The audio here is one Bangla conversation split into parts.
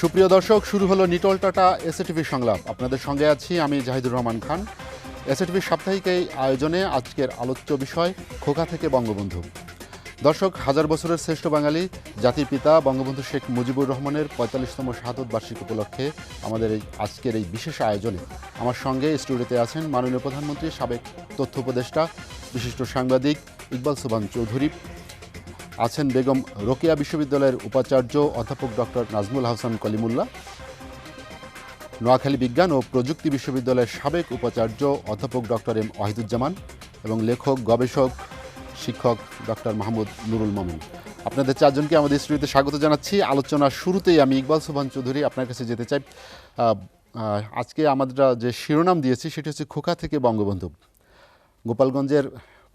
সুপ্রিয় দর্শক, শুরু হলো নিটল টাটা এসএটিভি সংলাপ। আপনাদের সঙ্গে আছি আমি জাহিদুর রহমান খান। এসএটিভির সাপ্তাহিক এই আয়োজনে আজকের আলোচ্য বিষয় খোকা থেকে বঙ্গবন্ধু। দর্শক, হাজার বছরের শ্রেষ্ঠ বাঙালি জাতির পিতা বঙ্গবন্ধু শেখ মুজিবুর রহমানের ৪৫তম শাহাদত বার্ষিক উপলক্ষে আমাদের আজকের এই বিশেষ আয়োজনে আমার সঙ্গে স্টুডিওতে আছেন মাননীয় প্রধানমন্ত্রী, সাবেক তথ্য উপদেষ্টা, বিশিষ্ট সাংবাদিক ইকবাল সোবহান চৌধুরী, আছেন বেগম রোকেয়া বিশ্ববিদ্যালয়ের উপাচার্য অধ্যাপক ডক্টর নাজমুল হাসান কলিমুল্লাহ, নোয়াখালী বিজ্ঞান ও প্রযুক্তি বিশ্ববিদ্যালয়ের সাবেক উপাচার্য অধ্যাপক ডক্টর এম ওয়াহিদুজ্জামান এবং লেখক, গবেষক, শিক্ষক ডক্টর মাহমুদ নুরুল মমিন। আপনাদের চারজনকে আমাদের স্টুডিওতে স্বাগত জানাচ্ছি। আলোচনার শুরুতেই আমি ইকবাল সোবহান চৌধুরী আপনার কাছে যেতে চাই। আজকে আমরা যে শিরোনাম দিয়েছি সেটি হচ্ছে খোকা থেকে বঙ্গবন্ধু। গোপালগঞ্জের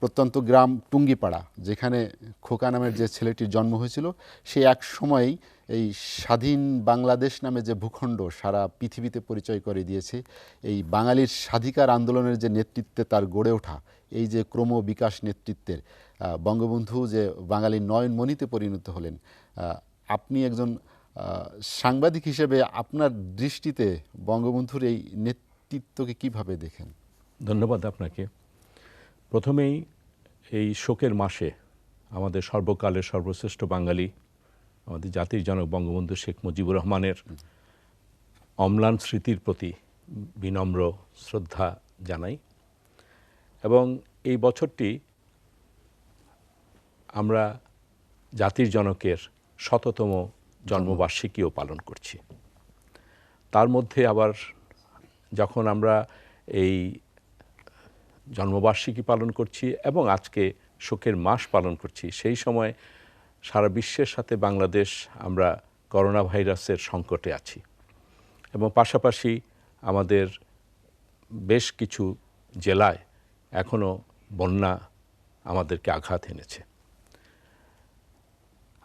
প্রত্যন্ত গ্রাম টুঙ্গিপাড়া, যেখানে খোকা নামের যে ছেলেটির জন্ম হয়েছিল, সে এক সময়েই এই স্বাধীন বাংলাদেশ নামে যে ভূখণ্ড সারা পৃথিবীতে পরিচয় করে দিয়েছে। এই বাঙালির স্বাধিকার আন্দোলনের যে নেতৃত্বে তার গড়ে ওঠা, এই যে ক্রমবিকাশ নেতৃত্বের বঙ্গবন্ধু যে বাঙালির নয়নমণিতে পরিণত হলেন, আপনি একজন সাংবাদিক হিসেবে আপনার দৃষ্টিতে বঙ্গবন্ধুর এই নেতৃত্বকে কিভাবে দেখেন? ধন্যবাদ আপনাকে। প্রথমেই এই শোকের মাসে আমাদের সর্বকালের সর্বশ্রেষ্ঠ বাঙালি, আমাদের জাতির জনক বঙ্গবন্ধু শেখ মুজিবুর রহমানের অম্লান স্মৃতির প্রতি বিনম্র শ্রদ্ধা জানাই। এবং এই বছরটি আমরা জাতির জনকের ১০০তম জন্মবার্ষিকীও পালন করছি। তার মধ্যে আবার যখন আমরা এই জন্মবার্ষিকী পালন করছি এবং আজকে শোকের মাস পালন করছি, সেই সময় সারা বিশ্বের সাথে বাংলাদেশ আমরা করোনা ভাইরাসের সংকটে আছি এবং পাশাপাশি আমাদের বেশ কিছু জেলায় এখনও বন্যা আমাদেরকে আঘাত এনেছে।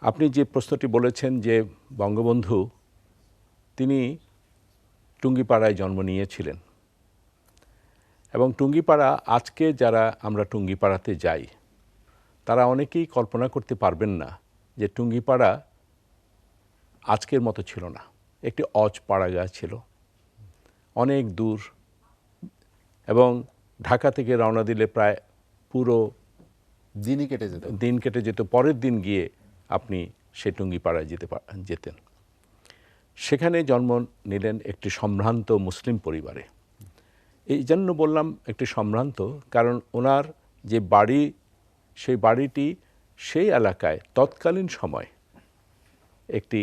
আপনি যে প্রশ্নটি বলেছেন যে বঙ্গবন্ধু তিনি টুঙ্গিপাড়ায় জন্ম নিয়েছিলেন এবং টুঙ্গিপাড়া, আজকে যারা আমরা টুঙ্গিপাড়াতে যাই তারা অনেকেই কল্পনা করতে পারবেন না যে টুঙ্গিপাড়া আজকের মতো ছিল না। একটি অজপাড়াগাঁ ছিল, অনেক দূর, এবং ঢাকা থেকে রওনা দিলে প্রায় পুরো দিন কেটে যেত। পরের দিন গিয়ে আপনি সে টুঙ্গিপাড়ায় যেতেন। সেখানে জন্ম নিলেন একটি সম্ভ্রান্ত মুসলিম পরিবারে। এই জন্য বললাম একটি সম্ভ্রান্ত, কারণ ওনার যে বাড়ি, সেই বাড়িটি সেই এলাকায় তৎকালীন সময় একটি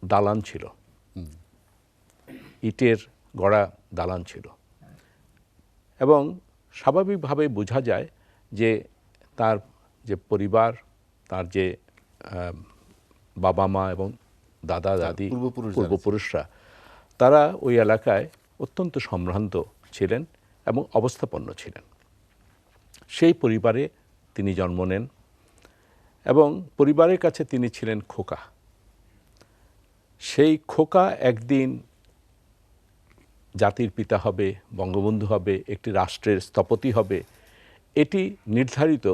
দালান ছিল, ইটের গড়া দালান ছিল। এবং স্বাভাবিকভাবে বোঝা যায় যে তার যে পরিবার, তার যে বাবা মা এবং দাদা দাদি, পূর্বপুরুষরা, তারা ওই এলাকায় অত্যন্ত সম্ভ্রান্ত ছিলেন এবং অবস্থাপন্ন ছিলেন। সেই পরিবারে তিনি জন্ম নেন এবং পরিবারের কাছে তিনি ছিলেন খোকা। সেই খোকা একদিন জাতির পিতা হবে, বঙ্গবন্ধু হবে, একটি রাষ্ট্রের স্থপতি হবে, এটি নির্ধারিত,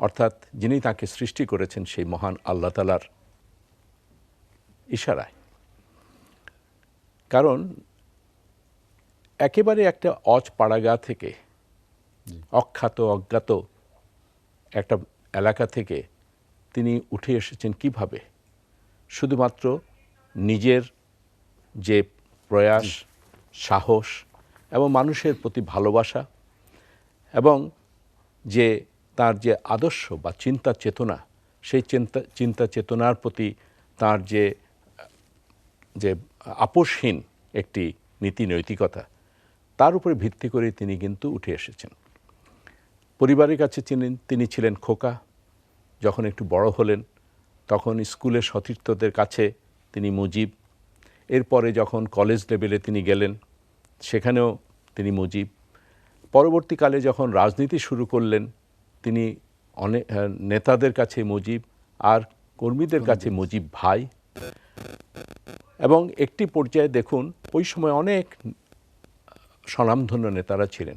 অর্থাৎ যিনি তাকে সৃষ্টি করেছেন সেই মহান আল্লাহ তাআলার ইশারায়। কারণ একেবারে একটা অজপাড়াগাঁ থেকে, অখ্যাত অজ্ঞাত একটা এলাকা থেকে তিনি উঠে এসেছেন কিভাবে? শুধুমাত্র নিজের যে প্রয়াস, সাহস এবং মানুষের প্রতি ভালোবাসা এবং যে তার যে আদর্শ বা চিন্তা চেতনা, সেই চিন্তা চেতনার প্রতি তার যে আপোষহীন একটি নীতি নৈতিকতা, তার উপরে ভিত্তি করে তিনি কিন্তু উঠে এসেছেন। পরিবারের কাছে তিনি ছিলেন খোকা। যখন একটু বড় হলেন তখন স্কুলের সতীর্থদের কাছে তিনি মুজিব। এরপরে যখন কলেজ লেভেলে তিনি গেলেন সেখানেও তিনি মুজিব। পরবর্তীকালে যখন রাজনীতি শুরু করলেন তিনি অনেক নেতাদের কাছে মুজিব, আর কর্মীদের কাছে মুজিব ভাই। এবং একটি পর্যায়ে দেখুন, ওই সময় অনেক স্বনামধন্য নেতারা ছিলেন।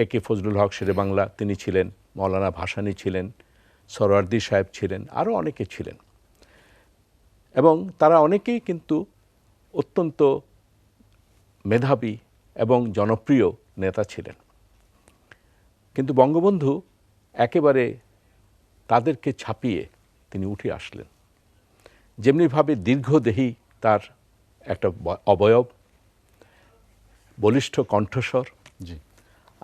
একে ফজলুল হক শেরে বাংলা তিনি ছিলেন, মৌলানা ভাসানী ছিলেন, সরওয়ার্দী সাহেব ছিলেন, আরও অনেকে ছিলেন। এবং তারা অনেকেই কিন্তু অত্যন্ত মেধাবী এবং জনপ্রিয় নেতা ছিলেন। কিন্তু বঙ্গবন্ধু একেবারে তাদেরকে ছাপিয়ে তিনি উঠে আসলেন। যেমনিভাবে দীর্ঘদেহী তার একটা অবয়ব, বলিষ্ঠ কণ্ঠস্বর, জি,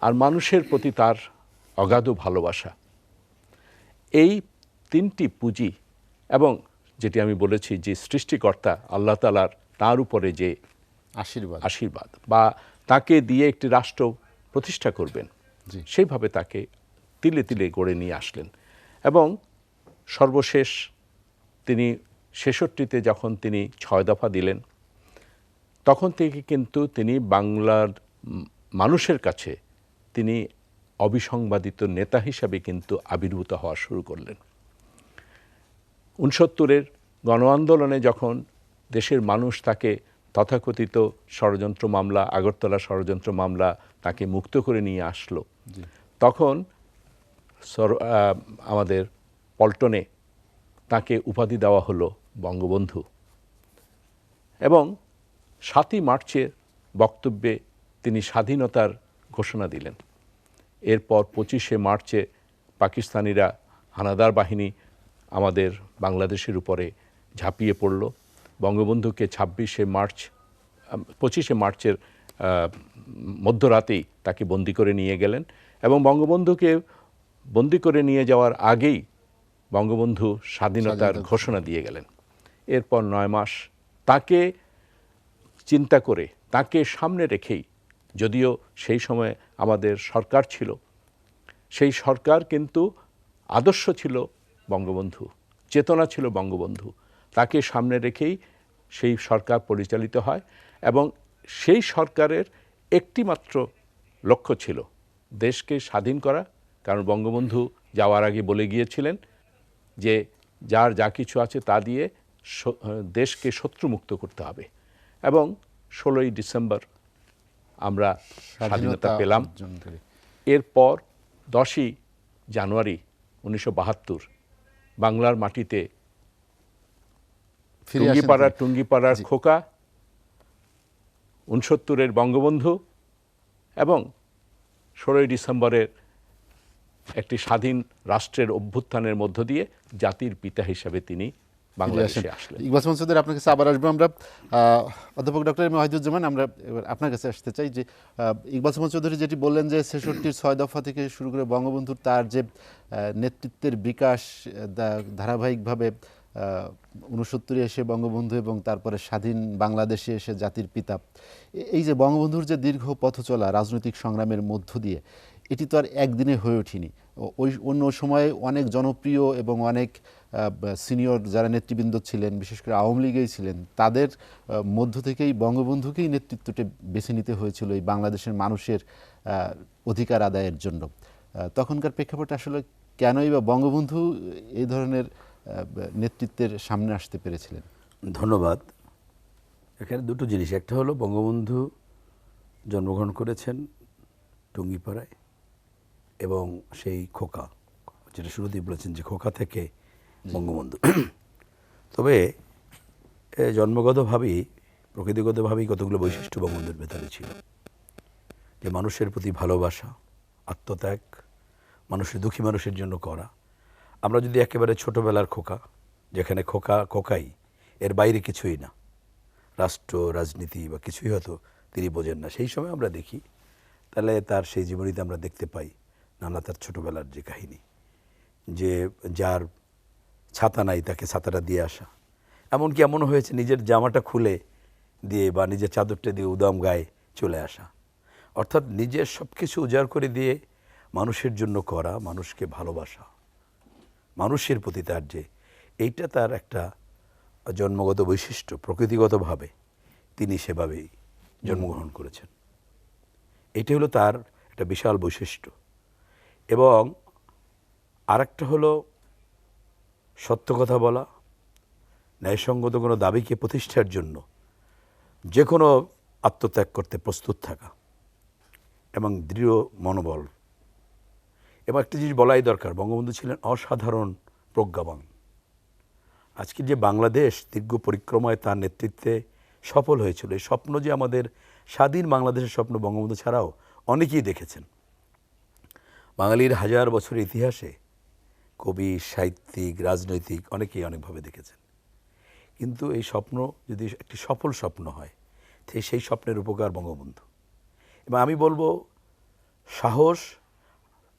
আর মানুষের প্রতি তার অগাধ ভালোবাসা, এই তিনটি পুঁজি এবং যেটি আমি বলেছি যে সৃষ্টিকর্তা আল্লাহ তাআলার তার উপরে যে আশীর্বাদ বা তাকে দিয়ে একটি রাষ্ট্র প্রতিষ্ঠা করবেন, জি, সেইভাবে তাকে তিলে তিলে গড়ে নিয়ে আসলেন। এবং সর্বশেষ তিনি ৬৬-তে যখন তিনি ৬ দফা দিলেন, তখন থেকে কিন্তু তিনি বাংলার মানুষের কাছে তিনি অবিসংবাদিত নেতা হিসাবে কিন্তু আবির্ভূত হওয়া শুরু করলেন। ৬৯-এর গণ আন্দোলনে যখন দেশের মানুষ তাকে তথাকথিত ষড়যন্ত্র মামলা, আগরতলা ষড়যন্ত্র মামলা, তাকে মুক্ত করে নিয়ে আসলো, তখন আমাদের পল্টনে তাকে উপাধি দেওয়া হলো বঙ্গবন্ধু। এবং ৭ই মার্চের বক্তব্যে তিনি স্বাধীনতার ঘোষণা দিলেন। এরপর ২৫শে মার্চে পাকিস্তানিরা, হানাদার বাহিনী আমাদের বাংলাদেশের উপরে ঝাঁপিয়ে পড়ল। বঙ্গবন্ধুকে ২৫শে মার্চের মধ্যরাতেই তাকে বন্দি করে নিয়ে গেলেন। এবং বঙ্গবন্ধুকে বন্দি করে নিয়ে যাওয়ার আগেই বঙ্গবন্ধু স্বাধীনতার ঘোষণা দিয়ে গেলেন। এরপর ৯ মাস তাকে চিন্তা করে, তাকে সামনে রেখেই, যদিও সেই সময় আমাদের সরকার ছিল, সেই সরকার কিন্তু আদর্শ ছিল বঙ্গবন্ধু, চেতনা ছিল বঙ্গবন্ধু, তাকে সামনে রেখেই সেই সরকার পরিচালিত হয়। এবং সেই সরকারের একটি মাত্র লক্ষ্য ছিল দেশকে স্বাধীন করা। কারণ বঙ্গবন্ধু যাওয়ার আগে বলে গিয়েছিলেন যে যার যা কিছু আছে তা দিয়ে দেশকে শত্রুমুক্ত করতে হবে। এবং ১৬ই ডিসেম্বর আমরা স্বাধীনতা পেলাম। এরপর ১০ই জানুয়ারি ১৯৭২ বাংলার মাটিতে টুঙ্গিপাড়ার খোকা, ৬৯-এর বঙ্গবন্ধু এবং ১৬ই ডিসেম্বরের একটি স্বাধীন রাষ্ট্রের অভ্যুত্থানের মধ্য দিয়ে জাতির পিতা হিসাবে তিনি বাংলাদেশে আসলেন। ইকবাল মাসুদের আপনার কাছে আবার আসবো আমরা। অধ্যাপক ডক্টর এম ওয়াহিদুজ্জামান, আমরা এবার আপনার কাছে আসতে চাই যে ইকবাল চৌধুরী যেটি বললেন যে ৬৬-র ৬ দফা থেকে শুরু করে বঙ্গবন্ধুর তার যে নেতৃত্বের বিকাশ ধারাবাহিকভাবে ৬৯-এ এসে বঙ্গবন্ধু এবং তারপরে স্বাধীন বাংলাদেশে এসে জাতির পিতা, এই যে বঙ্গবন্ধুর যে দীর্ঘ পথ চলা রাজনৈতিক সংগ্রামের মধ্য দিয়ে, এটি তো আর একদিনে হয়ে ওঠেনি। ওই অন্য সময়ে অনেক জনপ্রিয় এবং অনেক সিনিয়র যারা নেতৃবৃন্দ ছিলেন, বিশেষ করে আওয়ামী লীগেই ছিলেন, তাদের মধ্য থেকেই বঙ্গবন্ধুকেই নেতৃত্বটা বেছে নিতে হয়েছিল এই বাংলাদেশের মানুষের অধিকার আদায়ের জন্য। তখনকার প্রেক্ষাপটে আসলে কেনই বা বঙ্গবন্ধু এই ধরনের নেতৃত্বের সামনে আসতে পেরেছিলেন? ধন্যবাদ। এখানে দুটো জিনিস, একটা হলো বঙ্গবন্ধু জন্মগ্রহণ করেছেন টুঙ্গিপাড়ায় এবং সেই খোকা, যেটা শুরুতেই বলেছেন যে খোকা থেকে বঙ্গবন্ধু। তবে জন্মগতভাবেই, প্রকৃতিগতভাবেই কতগুলো বৈশিষ্ট্য বঙ্গবন্ধুর ভেতরে ছিল, যে মানুষের প্রতি ভালোবাসা, আত্মত্যাগ, মানুষের দুঃখী মানুষের জন্য করা। আমরা যদি একেবারে ছোটোবেলার খোকা, যেখানে খোকাই, এর বাইরে কিছুই না, রাষ্ট্র রাজনীতি বা কিছুই হয়তো তিনি বোঝেন না, সেই সময় আমরা দেখি, তাহলে তার সেই জীবনীতে আমরা দেখতে পাই নানা তার ছোটোবেলার যে কাহিনী, যে যার ছাতা নাই তাকে ছাতাটা দিয়ে আসা, এমনকি এমনও হয়েছে নিজের জামাটা খুলে দিয়ে বা নিজের চাদরটা দিয়ে উদাম গায়ে চলে আসা। অর্থাৎ নিজের সব কিছু উজাড় করে দিয়ে মানুষের জন্য করা, মানুষকে ভালোবাসা, মানুষের প্রতি তার যে এইটা তার একটা জন্মগত বৈশিষ্ট্য, প্রকৃতিগতভাবে তিনি সেভাবেই জন্মগ্রহণ করেছেন। এটি হলো তার একটা বিশাল বৈশিষ্ট্য। এবং আরেকটা হলো সত্য কথা বলা, ন্যায়সঙ্গত কোনো দাবিকে প্রতিষ্ঠার জন্য যে কোনো আত্মত্যাগ করতে প্রস্তুত থাকা এবং দৃঢ় মনোবল। এবং একটা জিনিস বলাই দরকার, বঙ্গবন্ধু ছিলেন অসাধারণ প্রজ্ঞাবান। আজকে যে বাংলাদেশ দীর্ঘ পরিক্রমায় তার নেতৃত্বে সফল হয়েছিল, এই স্বপ্ন যে আমাদের স্বাধীন বাংলাদেশের স্বপ্ন বঙ্গবন্ধু ছাড়াও অনেকেই দেখেছেন। বাঙালির হাজার বছরের ইতিহাসে কবি, সাহিত্যিক, রাজনৈতিক অনেকেই অনেকভাবে দেখেছেন। কিন্তু এই স্বপ্ন যদি একটি সফল স্বপ্ন হয়, সেই স্বপ্নের উপকার বঙ্গবন্ধু। এবং আমি বলবো সাহস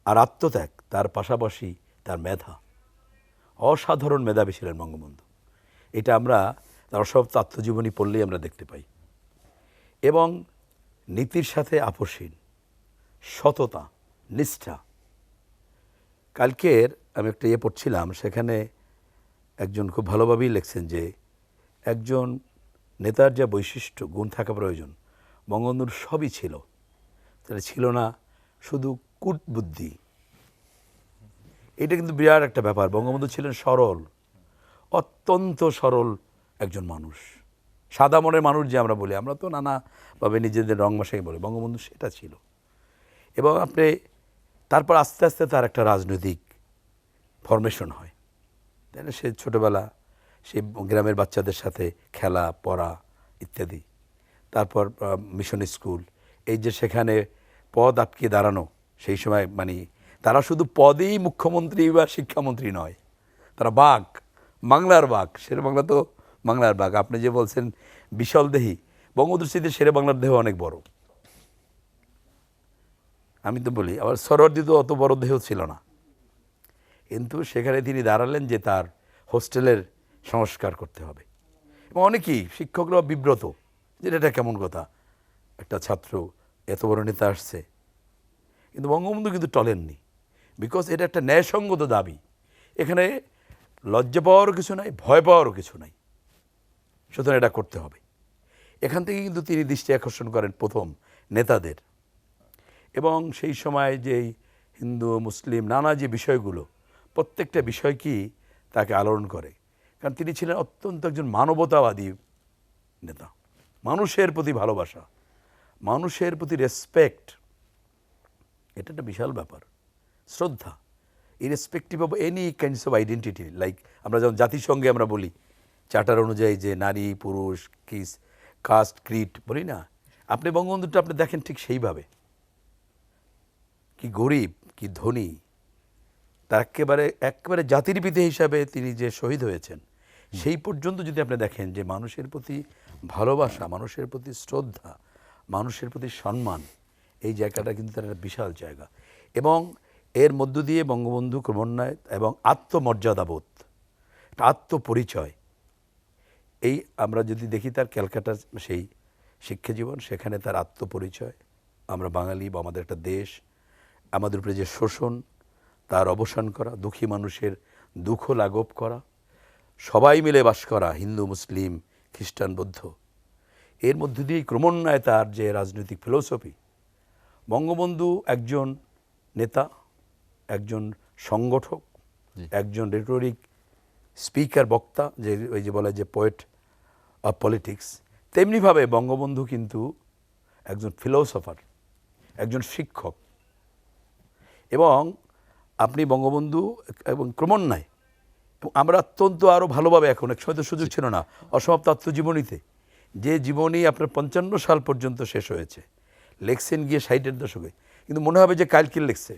আর আত্মত্যাগ, তার পাশাপাশি তার মেধা, অসাধারণ মেধাবী ছিলেন বঙ্গবন্ধু। এটা আমরা তার সব আত্মজীবনী পড়লেই আমরা দেখতে পাই। এবং নীতির সাথে আপোষহীন, সততা, নিষ্ঠা। কালকের আমি একটা পড়ছিলাম, সেখানে একজন খুব ভালোভাবেই লিখছেন যে একজন নেতার যা বৈশিষ্ট্য গুণ থাকা প্রয়োজন বঙ্গবন্ধুর সবই ছিল। তাহলে ছিল না শুধু কূটবুদ্ধি। এটা কিন্তু বিরাট একটা ব্যাপার। বঙ্গবন্ধু ছিলেন সরল, অত্যন্ত সরল একজন মানুষ, সাদা মনের মানুষ যে আমরা বলি, আমরা তো নানাভাবে নিজেদের রং ভাষায় বলি, বঙ্গবন্ধু সেটা ছিল। এবং আপনি তারপর আস্তে আস্তে তার একটা রাজনৈতিক ফরমেশন হয়, তাই না? সে ছোটোবেলা সে গ্রামের বাচ্চাদের সাথে খেলা, পড়া ইত্যাদি, তারপর মিশন স্কুল, এই যে সেখানে পদ আটকে দাঁড়ানো, সেই সময় মানে তারা শুধু পদেই মুখ্যমন্ত্রী বা শিক্ষামন্ত্রী নয়, তারা বাঘ, বাংলার বাঘ। শেরে বাংলা তো বাংলার বাঘ। আপনি যে বলছেন বিশাল দেহি, বঙ্গবন্ধুর স্মৃতি শেরে বাংলার দেহ অনেক বড়। আমি তো বলি আবার সরোয়ার্দী তো অত বড় দেহ ছিল না, কিন্তু সেখানে তিনি দাঁড়ালেন যে তার হোস্টেলের সংস্কার করতে হবে। এবং অনেকেই শিক্ষকরাও বিব্রত যে এটা কেমন কথা, একটা ছাত্র এত বড় নেতা আসছে। কিন্তু বঙ্গবন্ধু কিন্তু টলেননি, বিকজ এটা একটা ন্যায়সঙ্গত দাবি। এখানে লজ্জা পাওয়ারও কিছু নাই, ভয় পাওয়ারও কিছু নাই, সুতরাং এটা করতে হবে। এখান থেকে কিন্তু তিনি দৃষ্টি আকর্ষণ করেন প্রথম নেতাদের। এবং সেই সময় যেই হিন্দু মুসলিম নানা যে বিষয়গুলো, প্রত্যেকটা বিষয়কেই তাকে আলোড়ন করে, কারণ তিনি ছিলেন অত্যন্ত একজন মানবতাবাদী নেতা। মানুষের প্রতি ভালোবাসা, মানুষের প্রতি রেসপেক্ট, এটা একটা বিশাল ব্যাপার। শ্রদ্ধা, irrespective of any kinds of identity. Like আমরা যেমন জাতিসংঘে আমরা বলি চার্টার অনুযায়ী যে নারী পুরুষ কাস্ট ক্রিড বলি না, আপনি বঙ্গবন্ধুটা আপনি দেখেন ঠিক সেইভাবে। কি গরিব কি ধনী, তার একেবারে জাতির পিতা হিসাবে তিনি যে শহীদ হয়েছেন, সেই পর্যন্ত যদি আপনি দেখেন যে মানুষের প্রতি ভালোবাসা, মানুষের প্রতি শ্রদ্ধা, মানুষের প্রতি সম্মান, এই জায়গাটা কিন্তু তার একটা বিশাল জায়গা। এবং এর মধ্য দিয়ে বঙ্গবন্ধু ক্রমান্বয়ে এবং আত্মমর্যাদাবোধ, আত্মপরিচয়, এই আমরা যদি দেখি তার ক্যালকাটার সেই শিক্ষা জীবন, সেখানে তার আত্মপরিচয়, আমরা বাঙালি বা আমাদের একটা দেশ, আমাদের উপরে যে শোষণ তার অবসান করা, দুঃখী মানুষের দুঃখ লাঘব করা, সবাই মিলে বাস করা, হিন্দু মুসলিম খ্রিস্টান বৌদ্ধ, এর মধ্য দিয়েই ক্রমান্বয়ে তার যে রাজনৈতিক ফিলোসফি। বঙ্গবন্ধু একজন নেতা, একজন সংগঠক, একজন রেটরিক স্পিকার, বক্তা, যে ওই যে বলে যে পোয়েট অফ পলিটিক্স, তেমনিভাবে বঙ্গবন্ধু কিন্তু একজন ফিলোসফার, একজন শিক্ষক। এবং আপনি বঙ্গবন্ধু এবং ক্রমান্বয়ে আমরা অত্যন্ত আরও ভালোভাবে, এখন এক সময় তো সুযোগ ছিল না, অসমাপ্ত আত্মজীবনীতে যে জীবনী আপনার 55 সাল পর্যন্ত শেষ হয়েছে, লেখছেন গিয়ে 60-এর দশকে, কিন্তু মনে হবে যে কালকের লেখছে।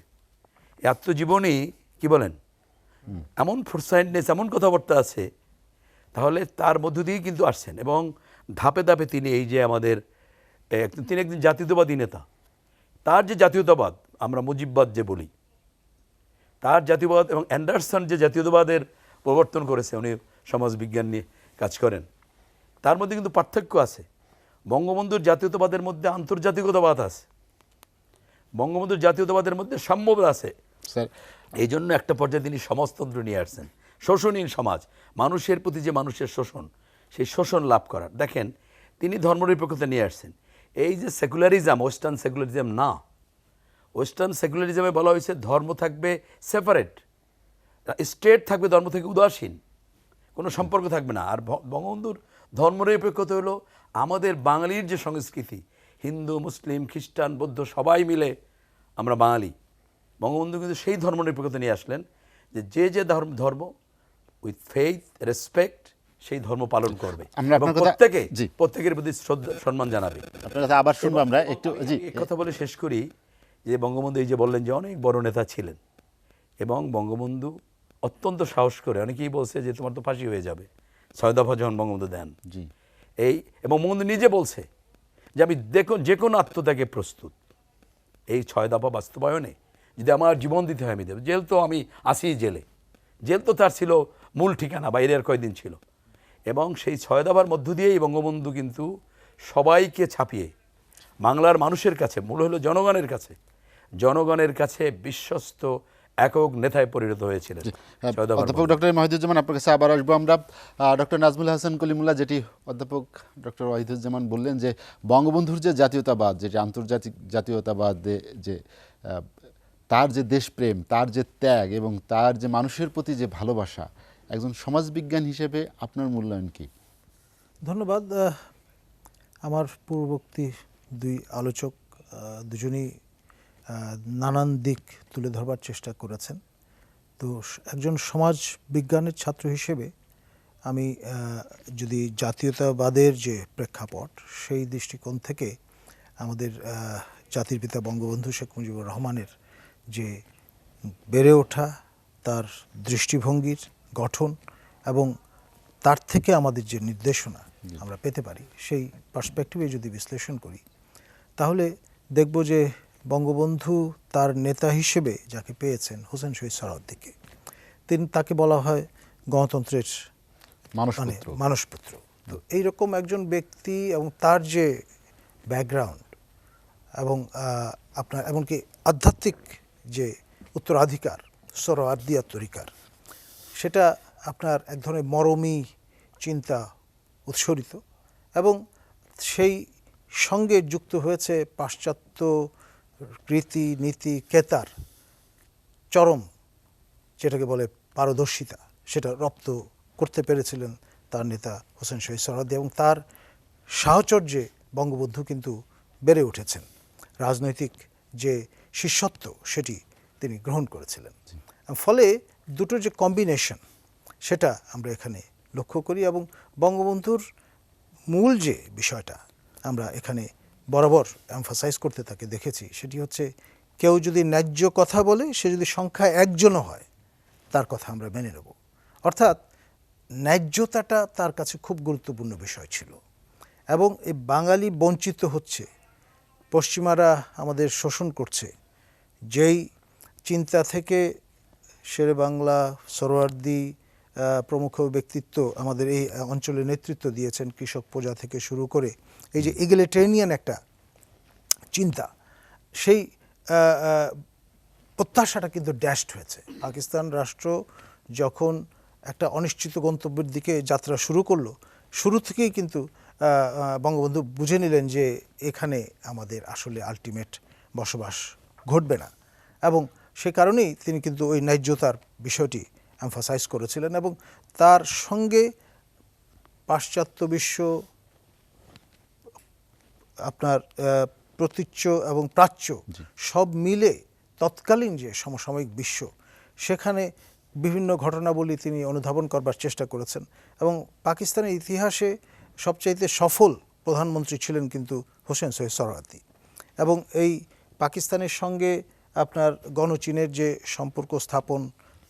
এই আত্মজীবনী কি বলেন, এমন ফোরসাইটনেস, এমন কথাবার্তা আছে, তাহলে তার মধ্য দিয়েই কিন্তু আসছেন। এবং ধাপে ধাপে তিনি এই যে আমাদের তিনি একজন জাতীয়তাবাদী নেতা, তার যে জাতীয়তাবাদ আমরা মুজিববাদ যে বলি, তার জাতীয়বাদ এবং অ্যান্ডারসন যে জাতীয়তাবাদের প্রবর্তন করেছে, উনি সমাজবিজ্ঞান নিয়ে কাজ করেন, তার মধ্যে কিন্তু পার্থক্য আছে। বঙ্গবন্ধুর জাতীয়তাবাদের মধ্যে আন্তর্জাতিকতাবাদ আছে, বঙ্গবন্ধুর জাতীয়তাবাদের মধ্যে সাম্যবাদ আছে। স্যার, এই জন্য একটা পর্যায়ে তিনি সমাজতন্ত্র নিয়ে আসছেন, শোষণহীন সমাজ, মানুষের প্রতি যে মানুষের শোষণ, সেই শোষণ লাভ করার। দেখেন তিনি ধর্মনিরপেক্ষতা নিয়ে আসছেন। এই যে সেকুলারিজম, ওয়েস্টার্ন সেকুলারিজম না, ওয়েস্টার্ন সেকুলারিজমে বলা হয়েছে ধর্ম থাকবে সেপারেট, স্টেট থাকবে ধর্ম থেকে উদাসীন, কোনো সম্পর্ক থাকবে না। আর বঙ্গবন্ধুর ধর্মনিরপেক্ষতা হলো আমাদের বাঙালির যে সংস্কৃতি, হিন্দু মুসলিম খ্রিস্টান বৌদ্ধ সবাই মিলে আমরা বাঙালি। বঙ্গবন্ধু কিন্তু সেই ধর্মনিরপেক্ষতা নিয়ে আসলেন যে যে ধর্ম উইথ ফেইথ রেসপেক্ট সেই ধর্ম পালন করবে আমরা এবং আপনার কথা- জি। প্রত্যেকের প্রতি শ্রদ্ধা সম্মান জানাবে। আপনার কথা আবার শুনবো আমরা একটু। জি, এই কথা বলে শেষ করি যে বঙ্গবন্ধু এই যে বললেন যে অনেক বড় নেতা ছিলেন এবং বঙ্গবন্ধু অত্যন্ত সাহস করে, অনেকেই বলছে যে তোমার তো ফাঁসি হয়ে যাবে 6 দফা যখন বঙ্গবন্ধু দেন, জি, এবং বঙ্গবন্ধু নিজে বলছে যে আমি যে কোনো আত্মত্যাগে প্রস্তুত, এই 6 দফা বাস্তবায়নে যদি আমার জীবন দিতে হয় আমি দেব। জেল তো আমি আসি জেলে, জেল তো তার ছিল মূল ঠিকানা, বাইরে আর কয়দিন ছিল। এবং সেই 6 দফার মধ্য দিয়েই বঙ্গবন্ধু কিন্তু সবাইকে ছাপিয়ে বাংলার মানুষের কাছে, মূল হলো জনগণের কাছে বিশ্বস্ত একক নেতায় পরিণত হয়েছিলেন 6 দফার অধ্যাপক ডক্টর ওয়াহিদুজ্জামান আপনার কাছে আবার আসবো আমরা। ডক্টর নাজমুল হাসান কলিমুল্লাহ, যেটি অধ্যাপক ডক্টর ওয়াহিদুজ্জামান বললেন যে বঙ্গবন্ধুর যে জাতীয়তাবাদ, যেটি আন্তর্জাতিক জাতীয়তাবাদ, যে তার যে দেশপ্রেম, তার যে ত্যাগ এবং তার যে মানুষের প্রতি যে ভালোবাসা, একজন সমাজবিজ্ঞান হিসেবে আপনার মূল্যায়ন কি? ধন্যবাদ। আমার পূর্ববর্তী দুই আলোচক দুজনই নানান দিক তুলে ধরবার চেষ্টা করেছেন। তো একজন সমাজ বিজ্ঞানের ছাত্র হিসেবে আমি যদি জাতীয়তাবাদের যে প্রেক্ষাপট, সেই দৃষ্টিকোণ থেকে আমাদের জাতির পিতা বঙ্গবন্ধু শেখ মুজিবুর রহমানের যে বেড়ে ওঠা, তার দৃষ্টিভঙ্গির গঠন এবং তার থেকে আমাদের যে নির্দেশনা আমরা পেতে পারি, সেই পার্সপেক্টিভে যদি বিশ্লেষণ করি তাহলে দেখব যে বঙ্গবন্ধু তার নেতা হিসেবে যাকে পেয়েছেন, হোসেন শহীদ সোহরাওয়ার্দীকে, তাকে বলা হয় গণতন্ত্রের মানসপুত্র। তো এইরকম একজন ব্যক্তি এবং তার যে ব্যাকগ্রাউন্ড এবং আপনার এমনকি আধ্যাত্মিক যে উত্তরাধিকার, সোহরাওয়ার্দী তরিকার, সেটা আপনার এক ধরনের মরমী চিন্তা উৎসরিত এবং সেই সঙ্গে যুক্ত হয়েছে পাশ্চাত্য রীতি নীতি কেতার চরম, যেটাকে বলে পারদর্শিতা, সেটা রপ্ত করতে পেরেছিলেন তার নেতা হোসেন শহীদ সোহরাওয়ার্দী এবং তার সাহচর্যে বঙ্গবন্ধু কিন্তু বেড়ে উঠেছেন। রাজনৈতিক যে শিষ্যত্ব সেটি তিনি গ্রহণ করেছিলেন। ফলে দুটোর যে কম্বিনেশন সেটা আমরা এখানে লক্ষ্য করি এবং বঙ্গবন্ধুর মূল যে বিষয়টা আমরা এখানে বরাবর এমফাসাইজ করতে তাকে দেখেছি, সেটি হচ্ছে কেউ যদি ন্যায্য কথা বলে, সে যদি সংখ্যায় একজনও হয়, তার কথা আমরা মেনে নেব। অর্থাৎ ন্যায্যতাটা তার কাছে খুব গুরুত্বপূর্ণ বিষয় ছিল। এবং এই বাঙালি বঞ্চিত হচ্ছে, পশ্চিমারা আমাদের শোষণ করছে, যেই চিন্তা থেকে শেরে বাংলা, সোহরাওয়ার্দী প্রমুখ ব্যক্তিত্ব আমাদের এই অঞ্চলে নেতৃত্ব দিয়েছেন, কৃষক প্রজা থেকে শুরু করে এই যে ইগ্যালিটেরিয়ান একটা চিন্তা, সেই প্রত্যাশাটা কিন্তু ড্যাশড হয়েছে। পাকিস্তান রাষ্ট্র যখন একটা অনিশ্চিত গন্তব্যের দিকে যাত্রা শুরু করলো, শুরু থেকেই কিন্তু বঙ্গবন্ধু বুঝে নিলেন যে এখানে আমাদের আসলে আলটিমেট বসবাস ঘটবে না, এবং সে কারণেই তিনি কিন্তু ওই ন্যায্যতার বিষয়টি এমফাসাইজ করেছিলেন এবং তার সঙ্গে পাশ্চাত্য বিশ্ব, আপনার প্রতীচ্য এবং প্রাচ্য সব মিলে তৎকালীন যে সমসাময়িক বিশ্ব, সেখানে বিভিন্ন ঘটনাবলী তিনি অনুধাবন করবার চেষ্টা করেছেন। এবং পাকিস্তানের ইতিহাসে সবচাইতে সফল প্রধানমন্ত্রী ছিলেন কিন্তু হোসেন শহীদ সোহরাওয়ার্দী। এবং এই পাকিস্তানের সঙ্গে আপনার গণচীনের যে সম্পর্ক স্থাপন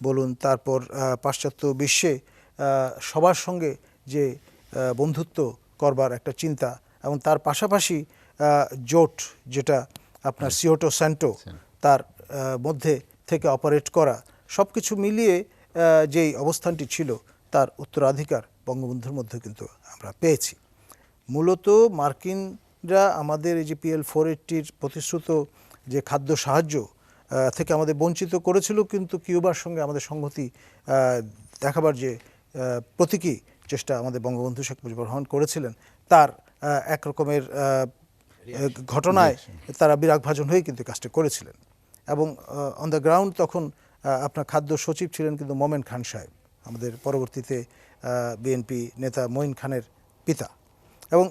বলুন, তারপর পাশ্চাত্য বিশ্বে সবার সঙ্গে যে বন্ধুত্ব করবার একটা চিন্তা, এবং তার পাশাপাশি জোট, যেটা আপনার সিওটো সেন্টো, তার মধ্যে থেকে অপারেট করা, সব কিছু মিলিয়ে যেই অবস্থানটি ছিল, তার উত্তরাধিকার বঙ্গবন্ধুর মধ্যে কিন্তু আমরা পেয়েছি। মূলত মার্কিনরা আমাদের এই যে PL-480 প্রতিশ্রুত যে খাদ্য সাহায্য থেকে আমাদের বঞ্চিত করেছিল, কিন্তু কিউবার সঙ্গে আমাদের সংহতি দেখাবার যে প্রতীকী চেষ্টা আমাদের বঙ্গবন্ধু শেখ মুজিবুর রহমান করেছিলেন, তার এক রকমের ঘটনায় তারা বিরাগভাজন হয়ে কিন্তু কাজটা করেছিলেন। এবং অন দ্য গ্রাউন্ড তখন আপনার খাদ্য সচিব ছিলেন কিন্তু মোমেন খান সাহেব, আমাদের পরবর্তীতে বিএনপি নেতা মঈন খানের পিতা। এবং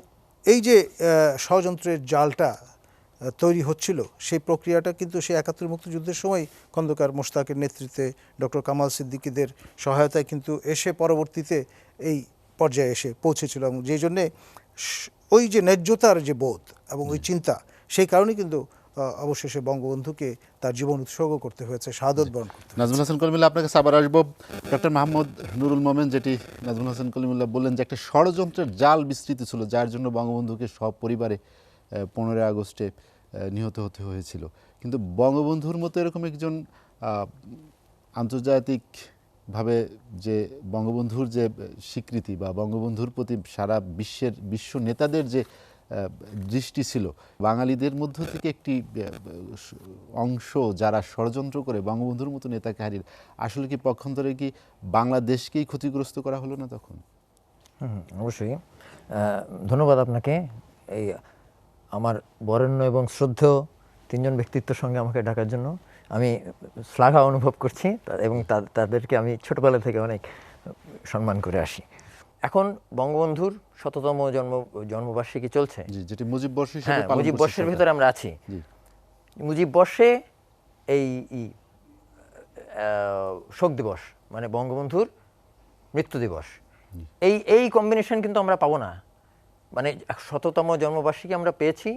এই যে ষড়যন্ত্রের জালটা তৈরি হচ্ছিল, সেই প্রক্রিয়াটা কিন্তু সেই ৭১ মুক্তিযুদ্ধের সময় খন্দকার মোশতাকের নেতৃত্বে ডক্টর কামাল সিদ্দিকীদের সহায়তায় কিন্তু এসে পরবর্তীতে এই পর্যায়ে এসে পৌঁছেছিল, এবং যেই জন্যে ওই যে ন্যায্যতার যে বোধ এবং ওই চিন্তা, সেই কারণেই কিন্তু অবশেষে বঙ্গবন্ধুকে তার জীবন উৎসর্গ করতে হয়েছে, শাহাদত বরণ করতে হয়েছে। নাজমুল হাসান কলিমুল্লাহ, আপনাকে আবার আসবো। ডক্টর মাহমুদ নুরুল মোমেন, যেটি নাজমুল হাসান কলিমুল্লাহ বললেন যে একটা ষড়যন্ত্রের জাল বিস্তৃত ছিল, যার জন্য বঙ্গবন্ধুকে সপরিবারে 15 আগস্টে নিহত হতে হয়েছিল। কিন্তু বঙ্গবন্ধুর মতো এরকম একজন আন্তর্জাতিকভাবে যে বঙ্গবন্ধুর যে স্বীকৃতি বা বঙ্গবন্ধুর প্রতি সারা বিশ্ব নেতাদের যে দৃষ্টি ছিল, বাঙালিদের মধ্য থেকে একটি অংশ যারা ষড়যন্ত্র করে বঙ্গবন্ধুর মতো নেতাকে হারিয়ে, আসলে কি পক্ষান্তরে কি বাংলাদেশকেই ক্ষতিগ্রস্ত করা হলো না তখন? অবশ্যই। ধন্যবাদ আপনাকে এই আমার বরেণ্য এবং শ্রদ্ধেয় 3 জন ব্যক্তিত্বের সঙ্গে আমাকে ডাকার জন্য। আমি শ্লাঘা অনুভব করছি এবং তাদেরকে আমি ছোটবেলা থেকে অনেক সম্মান করে আসি। এখন বঙ্গবন্ধুর 100তম জন্মবার্ষিকী চলছে, যেটি মুজিব বর্ষ হিসেবে পালন করছে। মুজিব বর্ষের ভিতরে আমরা আছি। মুজিব বর্ষে এই শোক দিবস মানে বঙ্গবন্ধুর মৃত্যু দিবস, এই কম্বিনেশন কিন্তু আমরা পাবো না। মানে 100তম জন্মবার্ষিকী আমরা পেয়েছি,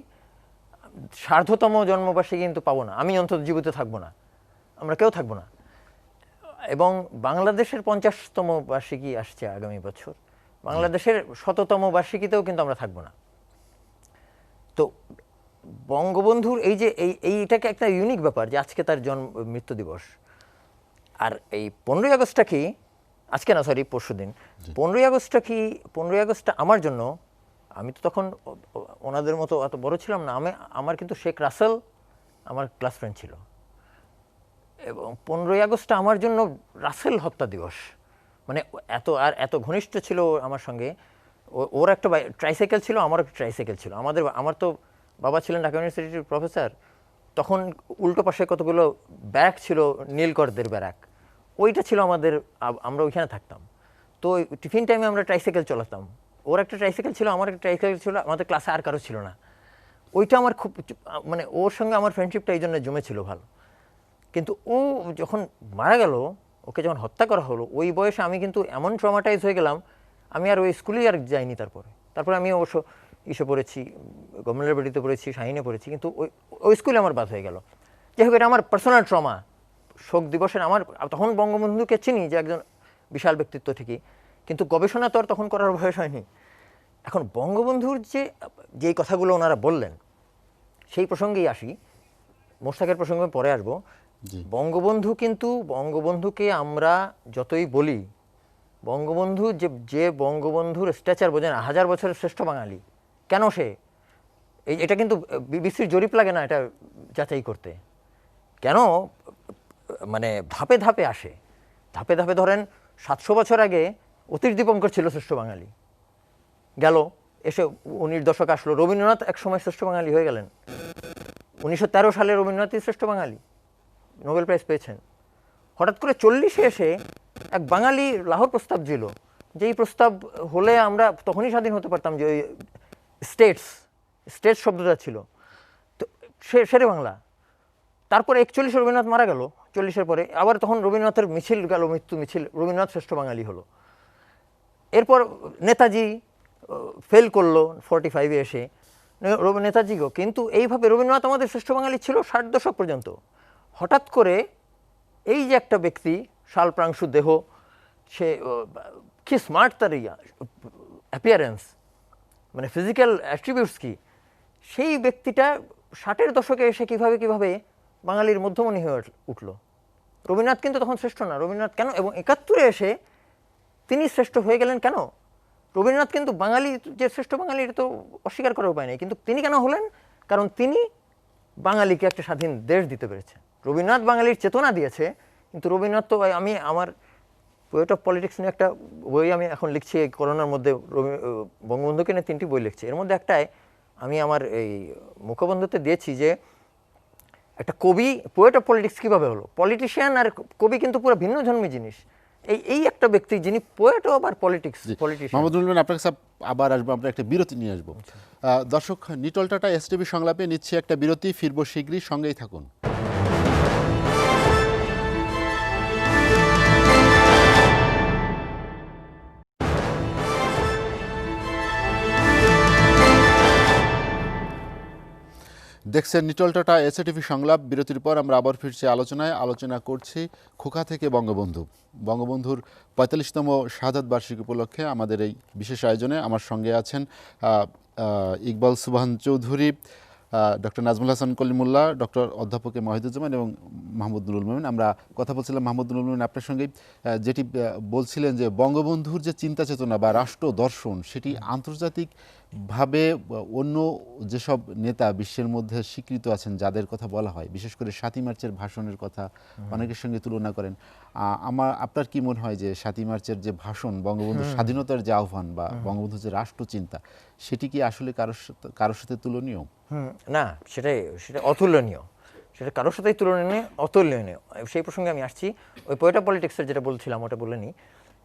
150তম জন্মবার্ষিকী কিন্তু পাবো না। আমি অন্তত জীবিত থাকবো না, আমরা কেউ থাকবো না। এবং বাংলাদেশের 50তম বার্ষিকী আসছে আগামী বছর, বাংলাদেশের 100তম বার্ষিকীতেও কিন্তু আমরা থাকবো না। তো বঙ্গবন্ধুর এই যে এইটাকে একটা ইউনিক ব্যাপার যে আজকে তার মৃত্যু দিবস। আর এই 15ই আগস্টটা কি, আজকে না সরি পরশুদিন, 15ই আগস্টটা কি, 15ই আগস্টটা আমার জন্য, আমি তো তখন ওনাদের মতো এত বড় ছিলাম না, আমার কিন্তু শেখ রাসেল আমার ক্লাস ফ্রেন্ড ছিল, এবং 15ই আগস্টটা আমার জন্য রাসেল হত্যা দিবস। মানে এত ঘনিষ্ঠ ছিল আমার সঙ্গে। ওর একটা ট্রাইসাইকেল ছিল, আমার একটা ট্রাইসাইকেল ছিল। আমার তো বাবা ছিলেন ঢাকা ইউনিভার্সিটির প্রফেসর, তখন উল্টো পাশে কতগুলো ব্যারাক ছিল, নীলকরদের ব্যারাক, ওইটা ছিল আমাদের, আমরা ওইখানে থাকতাম। তো টিফিন টাইমে আমরা ট্রাইসাইকেল চালাতাম, ওর একটা ট্রাইসাইকেল ছিল, আমার একটা ট্রাইসাইকেল ছিল, আমাদের ক্লাসে আর কারো ছিল না। ওইটা আমার খুব, মানে ওর সঙ্গে আমার ফ্রেন্ডশিপটা এই জন্য জমেছিল ভালো। কিন্তু ও যখন মারা গেল, ওকে যখন হত্যা করা হলো, ওই বয়সে আমি কিন্তু এমন ট্রমাটাইজ হয়ে গেলাম, আমি আর ওই স্কুলেই আর যাইনি। তারপরে আমি অবশ্য পড়েছি, গভর্নমেন্ট লাইব্রেরিতে পড়েছি, শাহিনে পড়েছি, কিন্তু ওই স্কুলে আমার বাদ হয়ে গেল। যাই হোক, এটা আমার পার্সোনাল ট্রমা। শোক দিবসের আমার তখন বঙ্গবন্ধুকে চিনি যে একজন বিশাল ব্যক্তিত্ব ঠিকই, কিন্তু গবেষণা তো আর তখন করার বয়স হয়নি। এখন বঙ্গবন্ধুর যে কথাগুলো ওনারা বললেন, সেই প্রসঙ্গেই আসি। মোশতাকের প্রসঙ্গে পরে আসবো। বঙ্গবন্ধুকে আমরা যতই বলি, বঙ্গবন্ধু যে বঙ্গবন্ধুর স্ট্যাচার বোঝেন, 1000 বছরের শ্রেষ্ঠ বাঙালি, কেন সে, এটা কিন্তু বিবিসির জরিপ লাগে না এটা যাচাই করতে। কেন, মানে ধাপে ধাপে আসে, ধাপে ধাপে। ধরেন 700 বছর আগে অতীশ দীপঙ্কর ছিল শ্রেষ্ঠ বাঙালি, গেল, এসে 19 দশক আসলো, রবীন্দ্রনাথ একসময় শ্রেষ্ঠ বাঙালি হয়ে গেলেন। 1913 সালে রবীন্দ্রনাথই শ্রেষ্ঠ বাঙালি, নোবেল প্রাইজ পেয়েছেন। হঠাৎ করে 40-এ এসে এক বাঙালি লাহোর প্রস্তাব দিল, যেই প্রস্তাব হলে আমরা তখনই স্বাধীন হতে পারতাম, যে ওই স্টেটস শব্দটা ছিল, তো শেরে বাংলা। তারপরে 41 রবীন্দ্রনাথ মারা গেল, 40-এর পরে আবার তখন রবীন্দ্রনাথের মিছিল গেল, মৃত্যু মিছিল, রবীন্দ্রনাথ শ্রেষ্ঠ বাঙালি হলো। এরপর নেতাজি ফেল করলো 45-এ এসে, নেতাজিও। কিন্তু এইভাবে রবীন্দ্রনাথ আমাদের শ্রেষ্ঠ বাঙালি ছিল 60 দশক পর্যন্ত। হঠাৎ করে এই যে একটা ব্যক্তি, শালপ্রাংশু দেহ, সে কি স্মার্ট, তার অ্যাপিয়ারেন্স, মানে ফিজিক্যাল অ্যাট্রিবিউটস কি, সেই ব্যক্তিটা 60-এর দশকে এসে কিভাবে বাঙালির মধ্যমণি হয়ে উঠল। রবীন্দ্রনাথ কিন্তু তখন শ্রেষ্ঠ না। রবীন্দ্রনাথ কেন, এবং 71-এ এসে তিনি শ্রেষ্ঠ হয়ে গেলেন কেন? রবীন্দ্রনাথ কিন্তু বাঙালি, যে শ্রেষ্ঠ বাঙালি, এটা তো অস্বীকার করার উপায় নেই, কিন্তু তিনি কেন হলেন? কারণ তিনি বাঙালিকে একটা স্বাধীন দেশ দিতে পেরেছে। রবীন্দ্রনাথ বাঙালির চেতনা দিয়েছে, কিন্তু রবীন্দ্রনাথ তো, আমি আমার পোয়েট অফ পলিটিক্স নিয়ে একটা বই আমি এখন লিখছি এই করোনার মধ্যে, বঙ্গবন্ধুকে নিয়ে 3টি বই লিখছি। এর মধ্যে একটায় আমি আমার এই মুখবন্ধুতে দিয়েছি যে একটা কবি, পোয়েট অফ পলিটিক্স কীভাবে হলো। পলিটিশিয়ান আর কবি কিন্তু পুরো ভিন্ন ধর্মী জিনিস। এই একটা ব্যক্তি যিনি পোয়েটও আবার পলিটিশিয়ান। মোহাম্মদ নুরুল মিলন, আপনার কাছে আবার আসবো, আমরা একটা বিরতি নিয়ে আসবো। দর্শক, নিটল টাটা এসটিভি সংলাপে নিচ্ছে একটা বিরতি, ফিরবো শীঘ্রই, সঙ্গেই থাকুন। দেখছেন নিটল টাটা এসটিভি সংলাপ। বিরতির পর আমরা আবার ফিরছি আলোচনা করছি খোকা থেকে বঙ্গবন্ধু, বঙ্গবন্ধুর ৪৫তম শাহাদাত বার্ষিকী উপলক্ষে আমাদের এই বিশেষ আয়োজনে আমার সঙ্গে আছেন ইকবাল সুবহান চৌধুরী, ডক্টর নাজমুল হাসান কলিমুল্লাহ, ডক্টর অধ্যাপক এম ওয়াহিদুজ্জামান এবং মাহমুদ নুরুল মমিন। আমরা কথা বলছিলাম মাহমুদ নুরুল মমিন আপনার সঙ্গে, যেটি বলছিলেন যে বঙ্গবন্ধুর যে চিন্তা চেতনা বা রাষ্ট্র দর্শন সেটি আন্তর্জাতিকভাবে অন্য যেসব নেতা বিশ্বের মধ্যে স্বীকৃত আছেন, যাদের কথা বলা হয়, বিশেষ করে ৭ই মার্চের ভাষণের কথা অনেকের সঙ্গে তুলনা করেন। আপনার কি মনে হয় যে ৭ই মার্চের যে ভাষণ, বঙ্গবন্ধুর স্বাধীনতার যে আহ্বান বা বঙ্গবন্ধুর যে রাষ্ট্রচিন্তা, সেটি কি আসলে কারোর সাথে তুলনীয়? না, সেটা অতুলনীয়, সেটা কারোর সাথেই তুলনীয়, অতুলনীয়। সেই প্রসঙ্গে আমি আসছি। ওই পোয়েট অফ পলিটিক্সের যেটা বলছিলাম ওটা বলে নিই,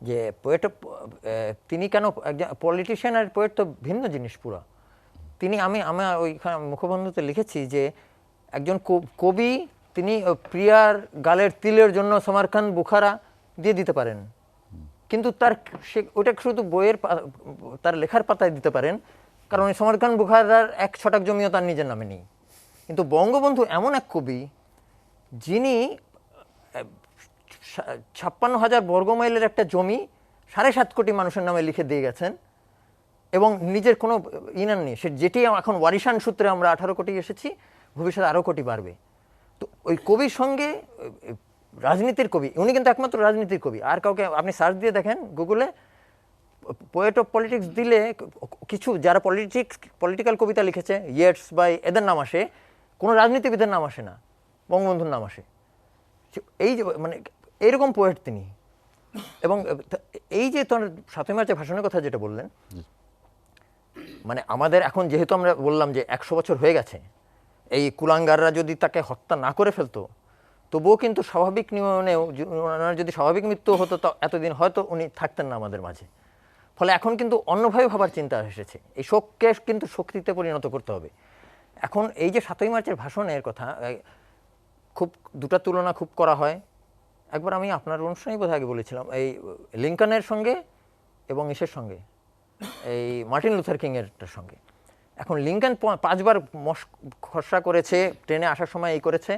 যে পোয়েট তিনি কেন একজন পলিটিশিয়ান আর পোয়েট তো ভিন্ন জিনিস পুরো। তিনি আমি ওইখানে মুখবন্ধুতে লিখেছি যে একজন কবি, তিনি প্রিয়ার গালের তিলের জন্য সমরখান বুখারা দিয়ে দিতে পারেন, কিন্তু ওটা শুধু বইয়ের তার লেখার পাতায় দিতে পারেন, কারণ সমরখান বুখারার ১ ছটাক জমিও তার নিজের নামে নেই। কিন্তু বঙ্গবন্ধু এমন এক কবি যিনি ৫৬,০০০ বর্গমাইলের একটা জমি ৭.৫ কোটি মানুষের নামে লিখে দিয়ে গেছেন এবং নিজের কোনো ইনার নেই। সে যেটি এখন ওয়ারিশান সূত্রে আমরা ১৮ কোটি এসেছি, ভবিষ্যতে আরও কোটি বাড়বে। তো ওই কবির সঙ্গে রাজনীতির কবি, উনি কিন্তু একমাত্র রাজনীতির কবি। আর কাউকে আপনি সার্চ দিয়ে দেখেন গুগলে, পোয়েট অফ পলিটিক্স দিলে কিছু যারা পলিটিক্যাল কবিতা লিখেছে, ইয়েটস বা এদের নাম আসে, কোনো রাজনীতিবিদের নাম আসে না, বঙ্গবন্ধুর নাম আসে। এই যে মানে এইরকম পোয়েট তিনি। এবং এই যে তোর ৭ই মার্চের ভাষণের কথা যেটা বললেন, মানে আমাদের এখন যেহেতু আমরা বললাম যে ১০০ বছর হয়ে গেছে, এই কুলাঙ্গাররা যদি তাকে হত্যা না করে ফেলতো, তবুও কিন্তু স্বাভাবিক নিয়মেও ওনার যদি স্বাভাবিক মৃত্যু হতো, তো এতদিন হয়তো উনি থাকতেন না আমাদের মাঝে। ফলে এখন কিন্তু অন্যভাবে ভাবার চিন্তা এসেছে, এই শোককে কিন্তু শক্তিতে পরিণত করতে হবে। এখন এই যে ৭ই মার্চের ভাষণের কথা, খুব দুটা তুলনা খুব করা হয়। একবার আমি আপনার অনুষ্ঠানেই বোধহয় আগে বলেছিলাম, এই লিঙ্কনের সঙ্গে এবং ইসের সঙ্গে, এই মার্টিন লুথার কিংয়েরটার সঙ্গে। এখন লিঙ্কন 5 বার খসড়া করেছে, ট্রেনে আসার সময় এই করেছে,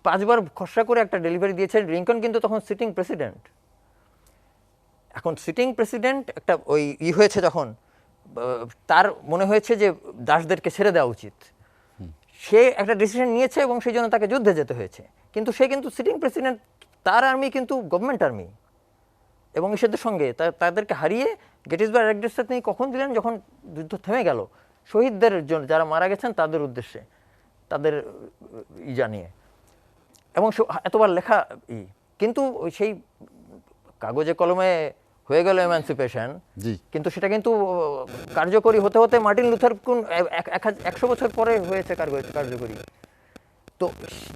5 বার খসড়া করে একটা ডেলিভারি দিয়েছে। লিঙ্কন কিন্তু তখন সিটিং প্রেসিডেন্ট। এখন সিটিং প্রেসিডেন্ট একটা ওই হয়েছে, যখন তার মনে হয়েছে যে দাসদেরকে ছেড়ে দেওয়া উচিত, সে একটা ডিসিশন নিয়েছে এবং সেই জন্য তাকে যুদ্ধে যেতে হয়েছে। কিন্তু সে কিন্তু সিটিং প্রেসিডেন্ট, তার আর্মি কিন্তু গভর্নমেন্ট আর্মি, এবং ইসেদের সঙ্গে তাদেরকে হারিয়ে গেটিসবার্গ অ্যাড্রেসটা তিনি কখন দিলেন? যখন যুদ্ধ থেমে গেল, শহীদদের জন্য, যারা মারা গেছেন তাদের উদ্দেশ্যে, তাদের জানিয়ে, এবং এতবার লেখা কিন্তু সেই কাগজে কলমে হয়ে গেল এমানসিপেশন, কিন্তু সেটা কিন্তু কার্যকরী হতে হতে মার্টিন লুথার কোন 100 বছর পরে হয়েছে কার্যকরী। তো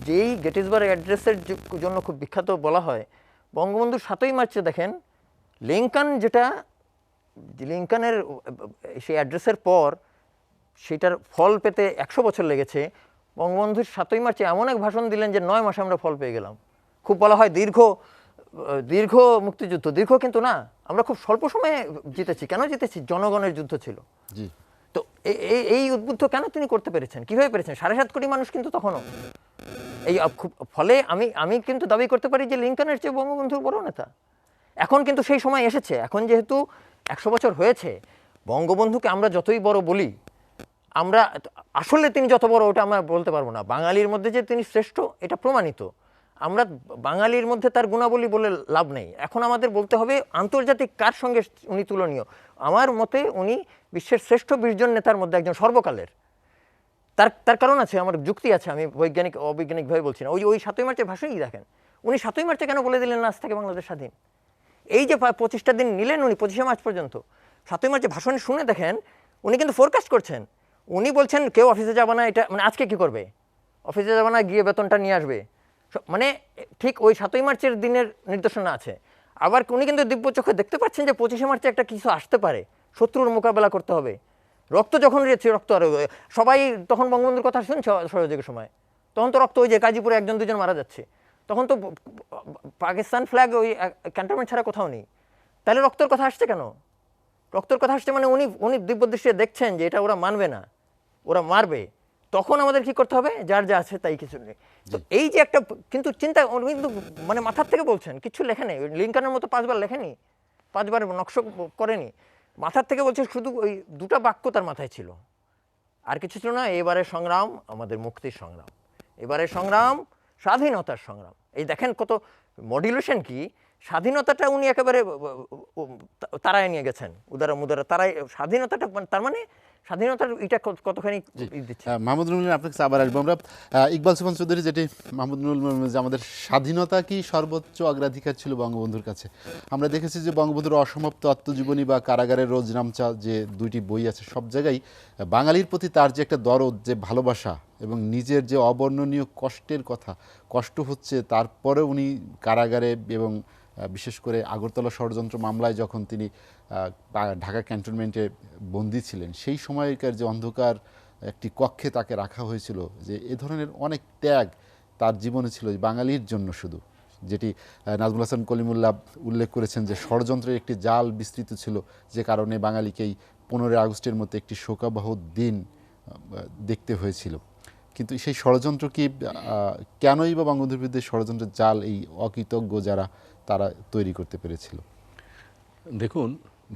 যেই গেটিসবার্গ অ্যাড্রেসের জন্য খুব বিখ্যাত বলা হয়, বঙ্গবন্ধুর ৭ই মার্চে দেখেন লিঙ্কনের সেই অ্যাড্রেসের পর সেটার ফল পেতে 100 বছর লেগেছে। বঙ্গবন্ধুর ৭ই মার্চে এমন এক ভাষণ দিলেন যে 9 মাসে আমরা ফল পেয়ে গেলাম। খুব বলা হয় দীর্ঘ মুক্তিযুদ্ধ, দীর্ঘ কিন্তু না, আমরা খুব স্বল্প সময়ে জিতেছি। কেন জিতেছি? জনগণের যুদ্ধ ছিল। তো এই উদ্বুদ্ধ কেন তিনি করতে পেরেছেন, কিভাবে পেরেছেন? 7.5 কোটি মানুষ কিন্তু তখনও এই ফলে আমি কিন্তু দাবি করতে পারি যে লিঙ্কনের চেয়ে বঙ্গবন্ধুর বড় নেতা। এখন কিন্তু সেই সময় এসেছে। এখন যেহেতু 100 বছর হয়েছে, বঙ্গবন্ধুকে আমরা যতই বড় বলি, আমরা আসলে তিনি যত বড় ওটা আমরা বলতে পারবো না। বাঙালির মধ্যে যে তিনি শ্রেষ্ঠ, এটা প্রমাণিত। আমরা বাঙালির মধ্যে তার গুণাবলী বলে লাভ নেই। এখন আমাদের বলতে হবে আন্তর্জাতিক কার সঙ্গে উনি তুলনীয়। আমার মতে উনি বিশ্বের শ্রেষ্ঠ 20 জন নেতার মধ্যে একজন, সর্বকালের। তার কারণ আছে, আমার যুক্তি আছে, আমি অবৈজ্ঞানিকভাবে বলছি না। ওই ৭ই মার্চের ভাষণই দেখেন, উনি 7ই মার্চে কেন বলে দিলেন না আজ থেকে বাংলাদেশ স্বাধীন? এই যে 25টা দিন নিলেন উনি, 25শে মার্চ পর্যন্ত, 7ই মার্চে ভাষণ শুনে দেখেন উনি কিন্তু ফোরকাস্ট করছেন। উনি বলছেন কেউ অফিসে যাবে না, এটা মানে আজকে কি করবে? অফিসে যাবে না, গিয়ে বেতনটা নিয়ে আসবে। মানে ঠিক ওই 7ই মার্চের দিনের নির্দেশনা আছে। আবার উনি কিন্তু দিব্য চোখে দেখতে পাচ্ছেন যে 25শে মার্চে একটা কিছু আসতে পারে, শত্রুর মোকাবেলা করতে হবে। রক্ত যখন রয়েছে, রক্ত আরো সবাই তখন বঙ্গবন্ধুর কথা শুনছে সহযোগের সময়, তখন তো রক্ত ওই যে গাজীপুরে 1-2 জন মারা যাচ্ছে, তখন তো পাকিস্তান ফ্ল্যাগ ওই ক্যান্টনমেন্ট ছাড়া কোথাও নেই। তাহলে রক্তের কথা আসছে কেন? রক্তের কথা আসছে মানে উনি দিব্য দৃষ্টিতে দেখছেন যে এটা ওরা মানবে না, ওরা মারবে। তখন আমাদের কি করতে হবে? যার যা আছে তাই কিছু নেই। তো এই যে একটা কিন্তু চিন্তা, উনি কিন্তু মানে মাথার থেকে বলছেন, কিছু লেখে নেই। লিঙ্কনের মতো 5বার লেখেনি, 5বার নকশ করেনি, মাথার থেকে বলছে। শুধু ওই 2টা বাক্য তার মাথায় ছিল, আর কিছু ছিল না। এবারের সংগ্রাম আমাদের মুক্তির সংগ্রাম, এবারের সংগ্রাম স্বাধীনতার সংগ্রাম। এই দেখেন কত মডুলেশন, কি স্বাধীনতাটা উনি একেবারে তারায় নিয়ে গেছেন, উদারা তারায় স্বাধীনতাটা, তার মানে স্বাধীনতার এটা কতখানি দিচ্ছে। মাহমুদ নুরুল আপনার কাছে আবার আসবো আমরা। ইকবাল সুফান চৌধুরী, যেটি মাহমুদ নুরুল যে আমাদের স্বাধীনতা কি সর্বোচ্চ অগ্রাধিকার ছিল বঙ্গবন্ধুর কাছে। আমরা দেখেছি যে বঙ্গবন্ধুর অসমাপ্ত আত্মজীবনী বা কারাগারের রোজ নামচা যে 2টি বই আছে, সব জায়গায় বাঙালির প্রতি তার যে একটা দরদ, যে ভালোবাসা এবং নিজের যে অবর্ণনীয় কষ্টের কথা, কষ্ট হচ্ছে তারপরে উনি কারাগারে এবং বিশেষ করে আগরতলা ষড়যন্ত্র মামলায় যখন তিনি ঢাকা ক্যান্টনমেন্টে বন্দী ছিলেন, সেই সময়কার যে অন্ধকার একটি কক্ষে তাকে রাখা হয়েছিল, যে এ ধরনের অনেক ত্যাগ তার জীবনে ছিল বাঙালির জন্য শুধু। যেটি নাজমুল হাসান কলিমুল্লাহ উল্লেখ করেছেন যে ষড়যন্ত্রের একটি জাল বিস্তৃত ছিল, যে কারণে বাঙালিকেই 15 আগস্টের মতো একটি শোকাবহ দিন দেখতে হয়েছিল। কিন্তু সেই ষড়যন্ত্র কি কেনই বা বঙ্গবন্ধুর বিরুদ্ধে ষড়যন্ত্রের জাল এই অকৃতজ্ঞ যারা, তারা তৈরি করতে পেরেছিল? দেখুন,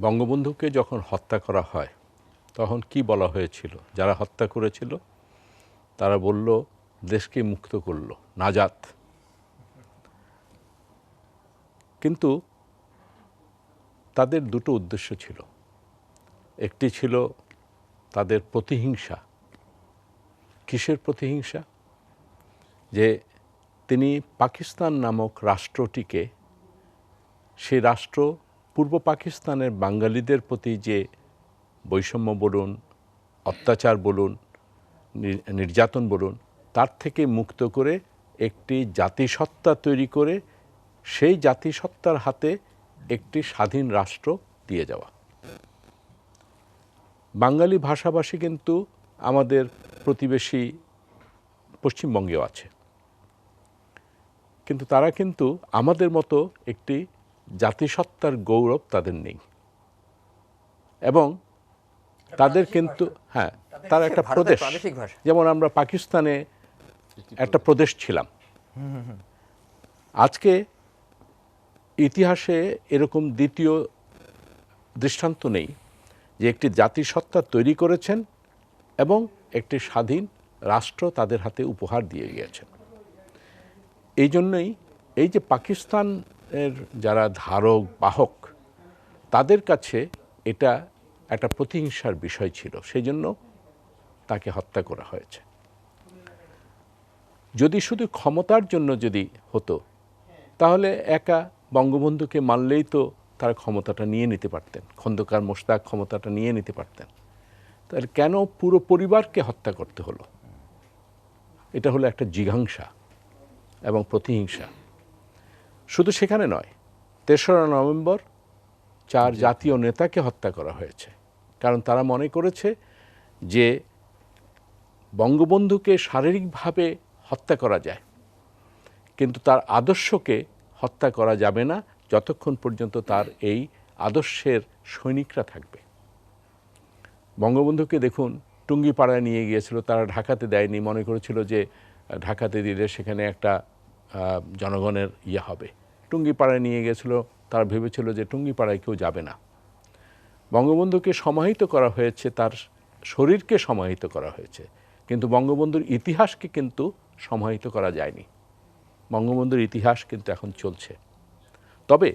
বঙ্গবন্ধুকে যখন হত্যা করা হয় তখন কি বলা হয়েছিল? যারা হত্যা করেছিল তারা বলল দেশকে মুক্ত করলো, নাজাত। কিন্তু তাদের 2টো উদ্দেশ্য ছিল। একটি ছিল তাদের প্রতিহিংসা। কিসের প্রতিহিংসা? যে তিনি পাকিস্তান নামক রাষ্ট্রটিকে, সেই রাষ্ট্র পূর্ব পাকিস্তানের বাঙালিদের প্রতি যে বৈষম্য বলুন, অত্যাচার বলুন, নির্যাতন বলুন, তার থেকে মুক্ত করে একটি জাতিসত্তা তৈরি করে সেই জাতিসত্তার হাতে একটি স্বাধীন রাষ্ট্র দিয়ে যাওয়া। বাঙালি ভাষাভাষী কিন্তু আমাদের প্রতিবেশী পশ্চিমবঙ্গেও আছে, কিন্তু তারা কিন্তু আমাদের মতো একটি জাতিসত্তার গৌরব তাদের নেই। এবং তাদের কিন্তু তার একটা প্রদেশ, যেমন আমরা পাকিস্তানে একটা প্রদেশ ছিলাম। আজকে ইতিহাসে এরকম দ্বিতীয় দৃষ্টান্ত নেই যে একটি জাতিসত্তা তৈরি করেছেন এবং একটি স্বাধীন রাষ্ট্র তাদের হাতে উপহার দিয়ে গিয়েছেন। এই জন্যই এই যে পাকিস্তানের যারা ধারক বাহক, তাদের কাছে এটা একটা প্রতিহিংসার বিষয় ছিল, সেই জন্য তাকে হত্যা করা হয়েছে। যদি শুধু ক্ষমতার জন্য যদি হতো, তাহলে একা বঙ্গবন্ধুকে মানলেই তো তারা ক্ষমতাটা নিয়ে নিতে পারতেন, খন্দকার মোশতাক ক্ষমতাটা নিয়ে নিতে পারতেন। তাহলে কেন পুরো পরিবারকে হত্যা করতে হলো? এটা হলো একটা জিঘাংসা এবং প্রতিহিংসা। শুধু সেখানে নয়, 3রা নভেম্বর 4 জাতীয় নেতাকে হত্যা করা হয়েছে, কারণ তারা মনে করেছে যে বঙ্গবন্ধুকে শারীরিকভাবে হত্যা করা যায়, কিন্তু তার আদর্শকে হত্যা করা যাবে না যতক্ষণ পর্যন্ত তার এই আদর্শের সৈনিকরা থাকবে। বঙ্গবন্ধুকে দেখুন, টুঙ্গিপাড়ায় নিয়ে গিয়েছিল, তারা ঢাকাতে দেয়নি, মনে করেছিল যে ঢাকাতে দিলে সেখানে একটা জনগণের হবে। টুঙ্গিপাড়ায় নিয়ে গিয়েছিল, তারা ভেবেছিল যে টুঙ্গিপাড়ায় কেউ যাবে না। বঙ্গবন্ধুকে সমাহিত করা হয়েছে, তার শরীরকে সমাহিত করা হয়েছে, কিন্তু বঙ্গবন্ধুর ইতিহাসকে কিন্তু সমাহিত করা যায়নি। বঙ্গবন্ধুর ইতিহাস কিন্তু এখন চলছে। তবে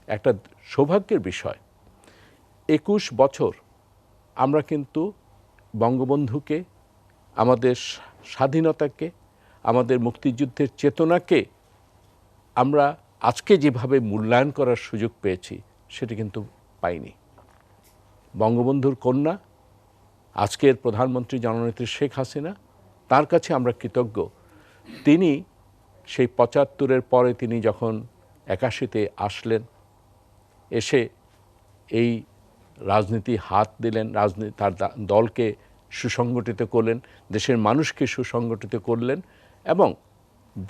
একটা সৌভাগ্যের বিষয়, 21 বছর আমরা কিন্তু বঙ্গবন্ধুকে, আমাদের স্বাধীনতাকে, আমাদের মুক্তিযুদ্ধের চেতনাকে আমরা আজকে যেভাবে মূল্যায়ন করার সুযোগ পেয়েছি, সেটি কিন্তু পাইনি। বঙ্গবন্ধুর কন্যা, আজকের প্রধানমন্ত্রী জননেত্রী শেখ হাসিনা, তার কাছে আমরা কৃতজ্ঞ। তিনি সেই 75-এর পরে তিনি যখন 81-তে আসলেন, এসে এই রাজনীতি হাত দিলেন, তার দলকে সুসংগঠিত করলেন, দেশের মানুষকে সুসংগঠিত করলেন এবং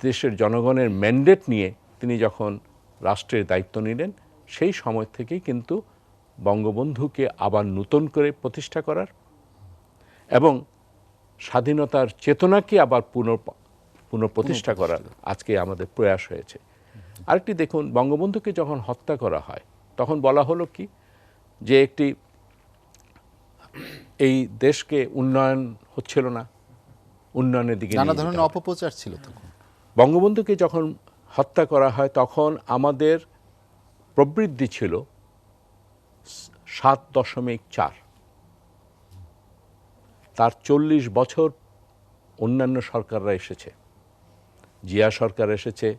দেশের জনগণের ম্যান্ডেট নিয়ে তিনি যখন রাষ্ট্রের দায়িত্ব নিলেন সেই সময় থেকেই কিন্তু বঙ্গবন্ধুকে আবার নতুন করে প্রতিষ্ঠা করার এবং স্বাধীনতার চেতনাকে আবার পুনঃপ্রতিষ্ঠা করার আজকে আমাদের প্রয়াস হয়েছে। আরেকটি দেখুন, বঙ্গবন্ধুকে যখন হত্যা করা হয় তখন বলা হলো কি যে একটি এই দেশকে উন্নয়ন হচ্ছিল না, উন্নয়নের দিকে নানা নিয়ে যেতে ধরনের হবে। অপপ্রচার ছিল তখন। বঙ্গবন্ধুকে যখন হত্যা করা হয় তখন আমাদের প্রবৃদ্ধি ছিল 7.4। তার 40 বছর অন্যান্য সরকাররা এসেছে, জিয়া সরকার এসেছে,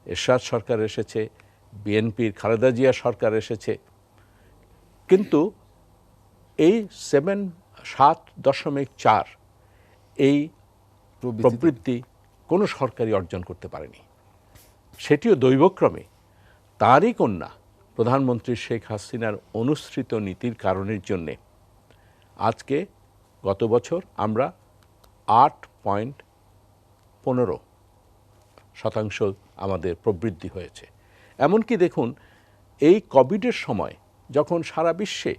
এরশাদ সরকার এসেছে, বিএনপির খালেদা জিয়া সরকার এসেছে, কিন্তু এই 7.4 এই প্রবৃদ্ধি কোনো সরকারই অর্জন করতে পারেনি। সেটিও দৈবক্রমে তারই কন্যা প্রধানমন্ত্রী শেখ হাসিনার অনুসৃত নীতির কারণের জন্যে আজকে গত বছর আমরা 8.15% আমাদের প্রবৃদ্ধি হয়েছে। এমনকি দেখুন, এই কোভিডের সময় যখন সারা বিশ্বে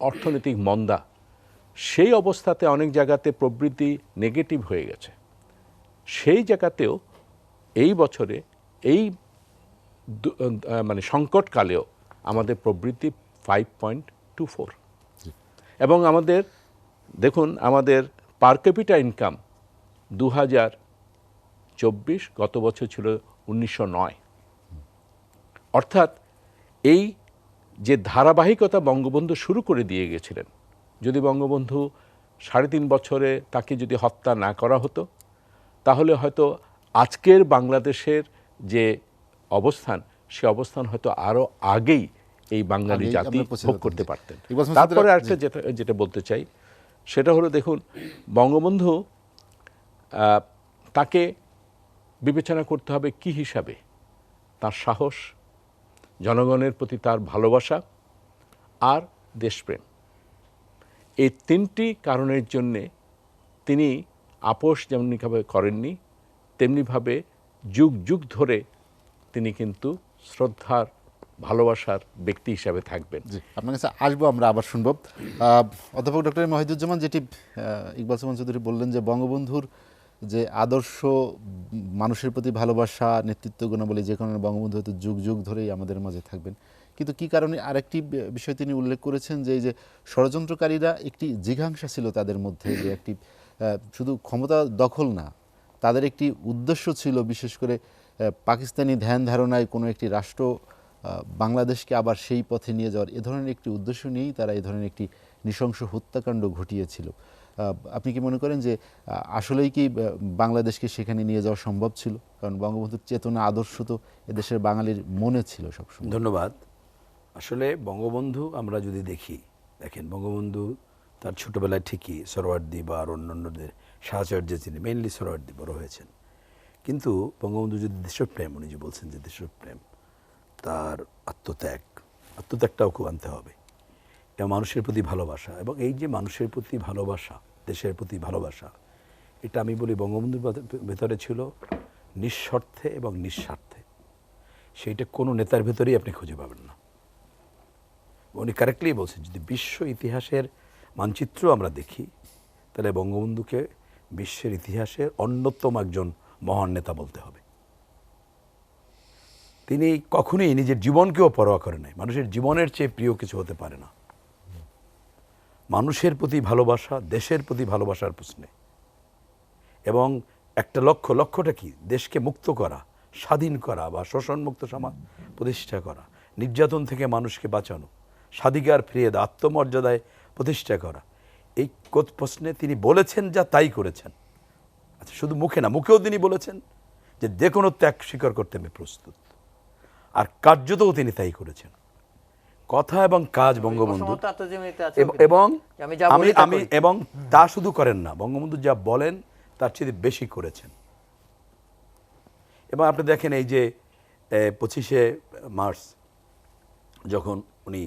অর্থনৈতিক মন্দা, সেই অবস্থাতে অনেক জায়গাতে প্রবৃদ্ধি নেগেটিভ হয়ে গেছে, সেই জায়গাতেও এই বছরে এই মানে সংকটকালেও আমাদের প্রবৃদ্ধি 5.24 এবং আমাদের দেখুন আমাদের পার ক্যাপিটা ইনকাম 2024 গত বছর ছিল 1909। অর্থাৎ এই যে ধারাবাহিকতা বঙ্গবন্ধু শুরু করে দিয়ে গেছিলেন, যদি বঙ্গবন্ধু 3.5 বছরে তাকে যদি হত্যা না করা হতো তাহলে হয়তো আজকের বাংলাদেশের যে অবস্থান, সে অবস্থান হয়তো আরও আগেই এই বাঙালি আগেই জাতি আমরা পৌঁছে ভোগ যেতাম। করতে পারতেন। ইকবাল হোসেন তারপরে সিদ্দিক- আরেকটা যেটা বলতে চাই সেটা হলো, দেখুন বঙ্গবন্ধু তাকে বিবেচনা করতে হবে কি হিসাবে? তার সাহস, জনগণের প্রতি তার ভালোবাসা আর দেশপ্রেম, এই 3টি কারণের জন্যে তিনি আপোষ যেমনিভাবে করেননি, তেমনিভাবে যুগ যুগ ধরে তিনি কিন্তু শ্রদ্ধার ভালোবাসার ব্যক্তি হিসাবে থাকবেন। জি, আপনার কাছে আসবো, আমরা আবার শুনবো। অধ্যাপক ডক্টর এম ওয়াহিদুজ্জামান, যেটি ইকবাল সুমন চৌধুরী বললেন যে বঙ্গবন্ধুর যে আদর্শ, মানুষের প্রতি ভালোবাসা, নেতৃত্ব গুণাবলী, যে কারণে বঙ্গবন্ধু হয়তো যুগ যুগ ধরেই আমাদের মাঝে থাকবেন, কিন্তু কি কারণে আরেকটি বিষয় তিনি উল্লেখ করেছেন যে এই যে ষড়যন্ত্রকারীরা একটি জিঘাংসা ছিল তাদের মধ্যে, যে একটি শুধু ক্ষমতা দখল না, তাদের একটি উদ্দেশ্য ছিল, বিশেষ করে পাকিস্তানি ধ্যান ধারণায় কোনো একটি রাষ্ট্র বাংলাদেশকে আবার সেই পথে নিয়ে যাওয়ার এ ধরনের একটি উদ্দেশ্য নিয়েই তারা এই ধরনের একটি নৃশংস হত্যাকাণ্ড ঘটিয়েছিল। আপনি কি মনে করেন যে আসলেই কি বাংলাদেশকে সেখানে নিয়ে যাওয়া সম্ভব ছিল? কারণ বঙ্গবন্ধুর চেতনা, আদর্শ তো এদেশের বাঙালির মনে ছিল সবসময়। ধন্যবাদ। আসলে বঙ্গবন্ধু আমরা যদি দেখেন বঙ্গবন্ধু তার ছোটোবেলায় ঠিকই সরওয়ার্দী বা আর অন্যান্যদের সাহচর্যে তিনি মেইনলি সরওয়ার্দী বড় হয়েছেন, কিন্তু বঙ্গবন্ধু যদি দেশপ্রেম, উনি যে বলছেন যে দেশপ্রেম, তার আত্মত্যাগটাও খুব আনতে হবে, এবং মানুষের প্রতি ভালোবাসা, এবং এই যে মানুষের প্রতি ভালোবাসা, দেশের প্রতি ভালোবাসা, এটা আমি বলি বঙ্গবন্ধুর ভেতরে ছিল নিঃস্বার্থে এবং নিঃস্বার্থে। সেইটা কোনো নেতার ভেতরেই আপনি খুঁজে পাবেন না। উনি কারেক্টলি বলছেন, যদি বিশ্ব ইতিহাসের মানচিত্র আমরা দেখি তাহলে বঙ্গবন্ধুকে বিশ্বের ইতিহাসের অন্যতম একজন মহান নেতা বলতে হবে। তিনি কখনোই নিজের জীবনকেও পরোয়া করে নাই। মানুষের জীবনের চেয়ে প্রিয় কিছু হতে পারে না। মানুষের প্রতি ভালোবাসা, দেশের প্রতি ভালোবাসার প্রশ্নে, এবং একটা লক্ষ্যটা কি? দেশকে মুক্ত করা, স্বাধীন করা বা শোষণমুক্ত সমাজ প্রতিষ্ঠা করা, নির্যাতন থেকে মানুষকে বাঁচানো, স্বাধিকার ফিরিয়ে দেওয়া, আত্মমর্যাদায় প্রতিষ্ঠা করা। এই প্রশ্নে তিনি বলেছেন যা তাই করেছেন। আচ্ছা, শুধু মুখে না, মুখেও তিনি বলেছেন যে কোনো ত্যাগ স্বীকার করতে আমি প্রস্তুত, আর কার্যতও তিনি তাই করেছেন। কথা এবং কাজ বঙ্গবন্ধু, এবং এবং তা শুধু করেন না, বঙ্গবন্ধু যা বলেন তার চেয়ে বেশি করেছেন। এবং আপনি দেখেন এই যে 25শে মার্চ যখন উনি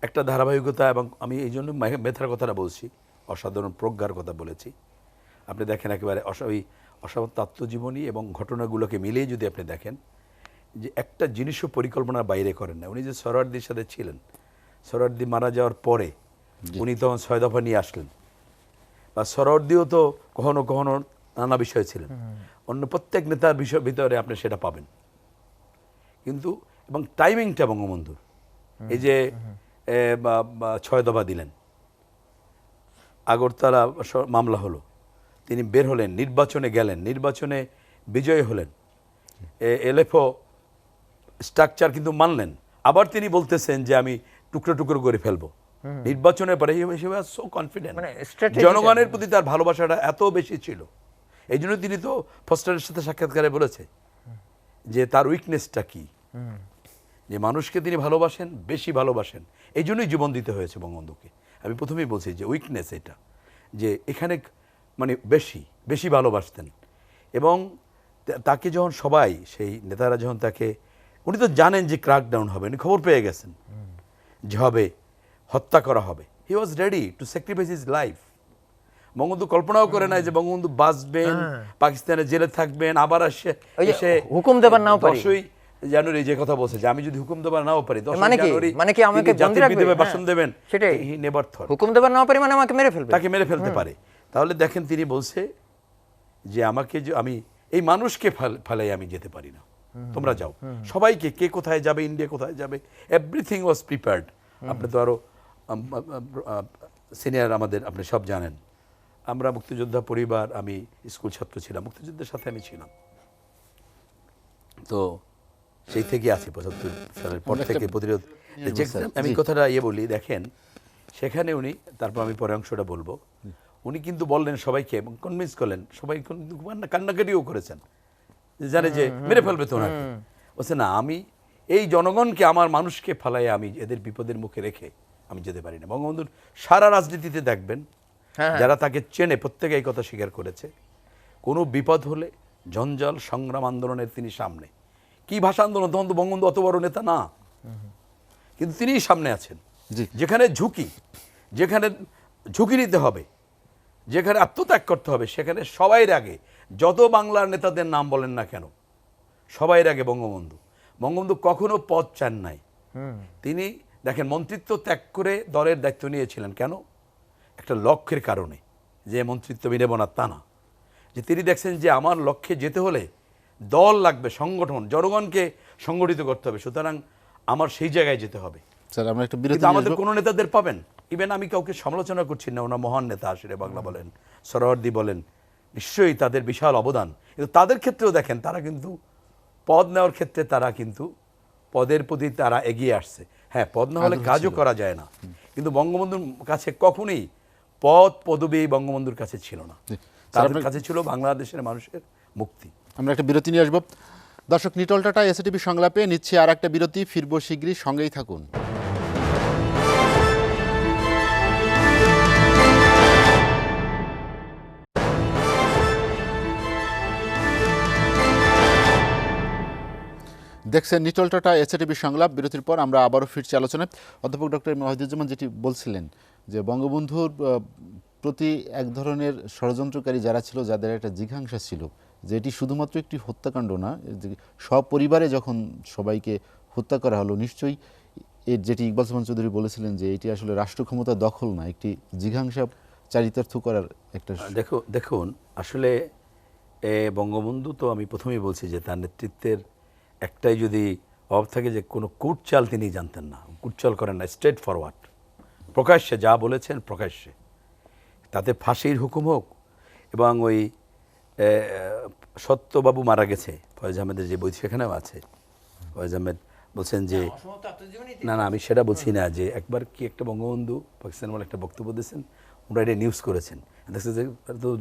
একটা ধারাবাহিকতা, এবং আমি এই জন্য মেধার কথাটা বলছি, অসাধারণ প্রজ্ঞার কথা বলেছি। আপনি দেখেন একেবারে অসাধারণ আত্মজীবনী এবং ঘটনাগুলোকে মিলিয়ে যদি আপনি দেখেন যে একটা জিনিসও পরিকল্পনার বাইরে করেন না। উনি যে সোহরাওয়ার্দীর সাথে ছিলেন, সোহরাওয়ার্দী মারা যাওয়ার পরে উনি তখন 6 দফা নিয়ে আসলেন, বা সোহরাওয়ার্দীও তো কখনো কখনো নানা বিষয় ছিলেন, অন্য প্রত্যেক নেতার ভিতরে আপনি সেটা পাবেন। কিন্তু এবং টাইমিংটা বঙ্গবন্ধুর, এই যে 6 দফা দিলেন, আগরতলা মামলা হলো, তিনি বের হলেন, নির্বাচনে গেলেন, নির্বাচনে বিজয়ী হলেন, এলএফও স্ট্রাকচার কিন্তু মানলেন, আবার তিনি বলতেছেন যে আমি টুকরো টুকরো করে ফেলবো। নির্বাচনের পরে সো কনফিডেন্ট, মানে strategy জনগণের প্রতি তার ভালোবাসাটা এত বেশি ছিল। এই জন্য তিনি তো ফস্টারের সাথে সাক্ষাৎকারে বলেছে যে তার উইকনেসটা কি, যে মানুষকে তিনি ভালোবাসেন, বেশি ভালোবাসেন, এই জন্যই জীবন দিতে হয়েছে বঙ্গবন্ধুকে। আমি প্রথমেই বলছি যে উইকনেস এটা, যে এখানে মানে বেশি ভালোবাসতেন। এবং তাকে যখন সবাই, সেই নেতারা যখন তাকে, উনি তো জানেন যে ক্র্যাকডাউন হবে, উনি খবর পেয়ে গেছেন যে হবে, হত্যা করা হবে, he was ready to sacrifice his life. Bangabandhu কল্পনাও করে নাই যে বঙ্গবন্ধু বাঁচবেন, পাকিস্তানের জেলে থাকবেন, আবার এসে হুকুম দেবার নাও পারি। 10ই জানুয়ারি যে কথা বলছে যে আমি যদি হুকুম দেবার নাও পারি, 10ই মানে কি? জানুয়ারি মানে কি আমাকে তিনি জাতির বন্দী রাখবে? বিধবে ভাষণ হ্যাঁ, দেবেন, সেটাই। He never thought. হুকুম দেবার নাও পারি মানে আমাকে মেরে ফেলবে। তাকে মেরে ফেলতে পারে। তাহলে দেখেন তিনি বলছে যে আমাকে, যে আমি এই মানুষকে ফেলাই আমি যেতে পারি না, তোমরা যাও। সবাইকে, কে কোথায় যাবে, ইন্ডিয়া কোথায় যাবে, এভরিথিং ওয়াজ প্রিপেয়ার্ড। আপনি তো আরো সিনিয়র আমাদের, আপনি সব জানেন, আমরা মুক্তিযোদ্ধা পরিবার, আমি স্কুল ছাত্র ছিলাম, মুক্তিযুদ্ধের সাথে আমি ছিলাম, তো সেই থেকে আছি 75 সালের পর থেকে প্রতিরোধ। আমি কথাটা বলি, দেখেন সেখানে উনি, তারপর আমি পরে অংশটা বলবো, উনি কিন্তু বললেন সবাইকে এবং কনভিন্স করলেন, সবাই কান্নাকাটিও করেছেন, জানে যে মেরে ফেলবে তো ওনাকে। বলছে না, আমি এই জনগণকে, আমার মানুষকে ফালাই আমি এদের বিপদের মুখে রেখে আমি যেতে পারি না। বঙ্গবন্ধুর সারা রাজনীতিতে দেখবেন যারা তাকে চেনে প্রত্যেকে এই কথা স্বীকার করেছে, কোনো বিপদ হলে, জঞ্জাল, সংগ্রাম, আন্দোলনের তিনি সামনে। কি ভাষা আন্দোলন, তখন তো বঙ্গবন্ধু অত বড় নেতা না, কিন্তু তিনিই সামনে আছেন। যেখানে ঝুঁকি নিতে হবে, যেখানে আত্মত্যাগ করতে হবে, সেখানে সবাই আগে, যত বাংলার নেতাদের নাম বলেন না কেন, সবাই আগে বঙ্গবন্ধু কখনো পদ চান নাই। তিনি দেখেন মন্ত্রিত্ব ত্যাগ করে দলের দায়িত্ব নিয়েছিলেন, কেন? একটা লক্ষ্যের কারণে, যে মন্ত্রিত্ব আমি নেব না তা না, যে তিনি দেখছেন যে আমার লক্ষ্যে যেতে হলে দল লাগবে, সংগঠন, জনগণকে সংগঠিত করতে হবে, সুতরাং আমার সেই জায়গায় যেতে হবে। স্যার আমরা একটা বিরতি কিন্তু নিয়ে আমাদের আসবো। কোনো নেতাদের পাবেন, ইভেন আমি কাউকে সমালোচনা করছি না, ওনার মহান নেতা, আশিরে বাংলা বলেন, সোহরাওয়ার্দী বলেন, নিশ্চয়ই তাদের বিশাল অবদান, কিন্তু তাদের ক্ষেত্রেও দেখেন তারা কিন্তু পদ নেওয়ার ক্ষেত্রে তারা কিন্তু পদের প্রতি তারা এগিয়ে আসছে। হ্যাঁ, পদ না হলে কাজও করা যায় না, কিন্তু বঙ্গবন্ধুর কাছে কখনোই পদ পদবী বঙ্গবন্ধুর কাছে ছিল না, তাদের কাছে ছিল বাংলাদেশের মানুষের মুক্তি। আমরা একটা বিরতি নিয়ে আসবো। দর্শক, নিটল টাটা এসএটিভি সংলাপে নিচ্ছে আর একটা বিরতি, ফিরবো শীঘ্রই, সঙ্গেই থাকুন। দেখছেন নিটল টাটা এসএটিভি সংলাপ। বিরতির পর আমরা আবারও ফিরছি আলোচনায়। অধ্যাপক ডক্টর ওয়াহিদুজ্জামান যেটি বলছিলেন যে বঙ্গবন্ধুর প্রতি এক ধরনের ষড়যন্ত্রকারী যারা ছিল, যাদের একটা জিঘাংসা ছিল যে এটি শুধুমাত্র একটি হত্যাকাণ্ড না, সপরিবারে যখন সবাইকে হত্যা করা হলো, নিশ্চয়ই এর যেটি ইকবাল সামান চৌধুরী বলেছিলেন যে এটি আসলে রাষ্ট্র ক্ষমতা দখল না, একটি জিঘাংসা চারিতার্থ করার একটা। দেখুন আসলে বঙ্গবন্ধু তো, আমি প্রথমেই বলছি যে তার নেতৃত্বের একটাই যদি অভাব থাকে যে কোনো কূটচাল তিনি জানতেন না, কূটচাল করেন না, স্ট্রেট ফরওয়ার্ড, প্রকাশ্যে যা বলেছেন প্রকাশ্যে, তাতে ফাঁসির হুকুম হোক, এবং ওই সত্যবাবু মারা গেছে, ফয়েজ আহমেদের যে বই সেখানেও আছে, ফয়েজ আহমেদ বলছেন যে না, আমি সেটা বলছি না, যে একবার কি একটা বঙ্গবন্ধু পাকিস্তান বলে একটা বক্তব্য দিয়েছেন, ওরা এটা নিউজ করেছেন, দেখছে যে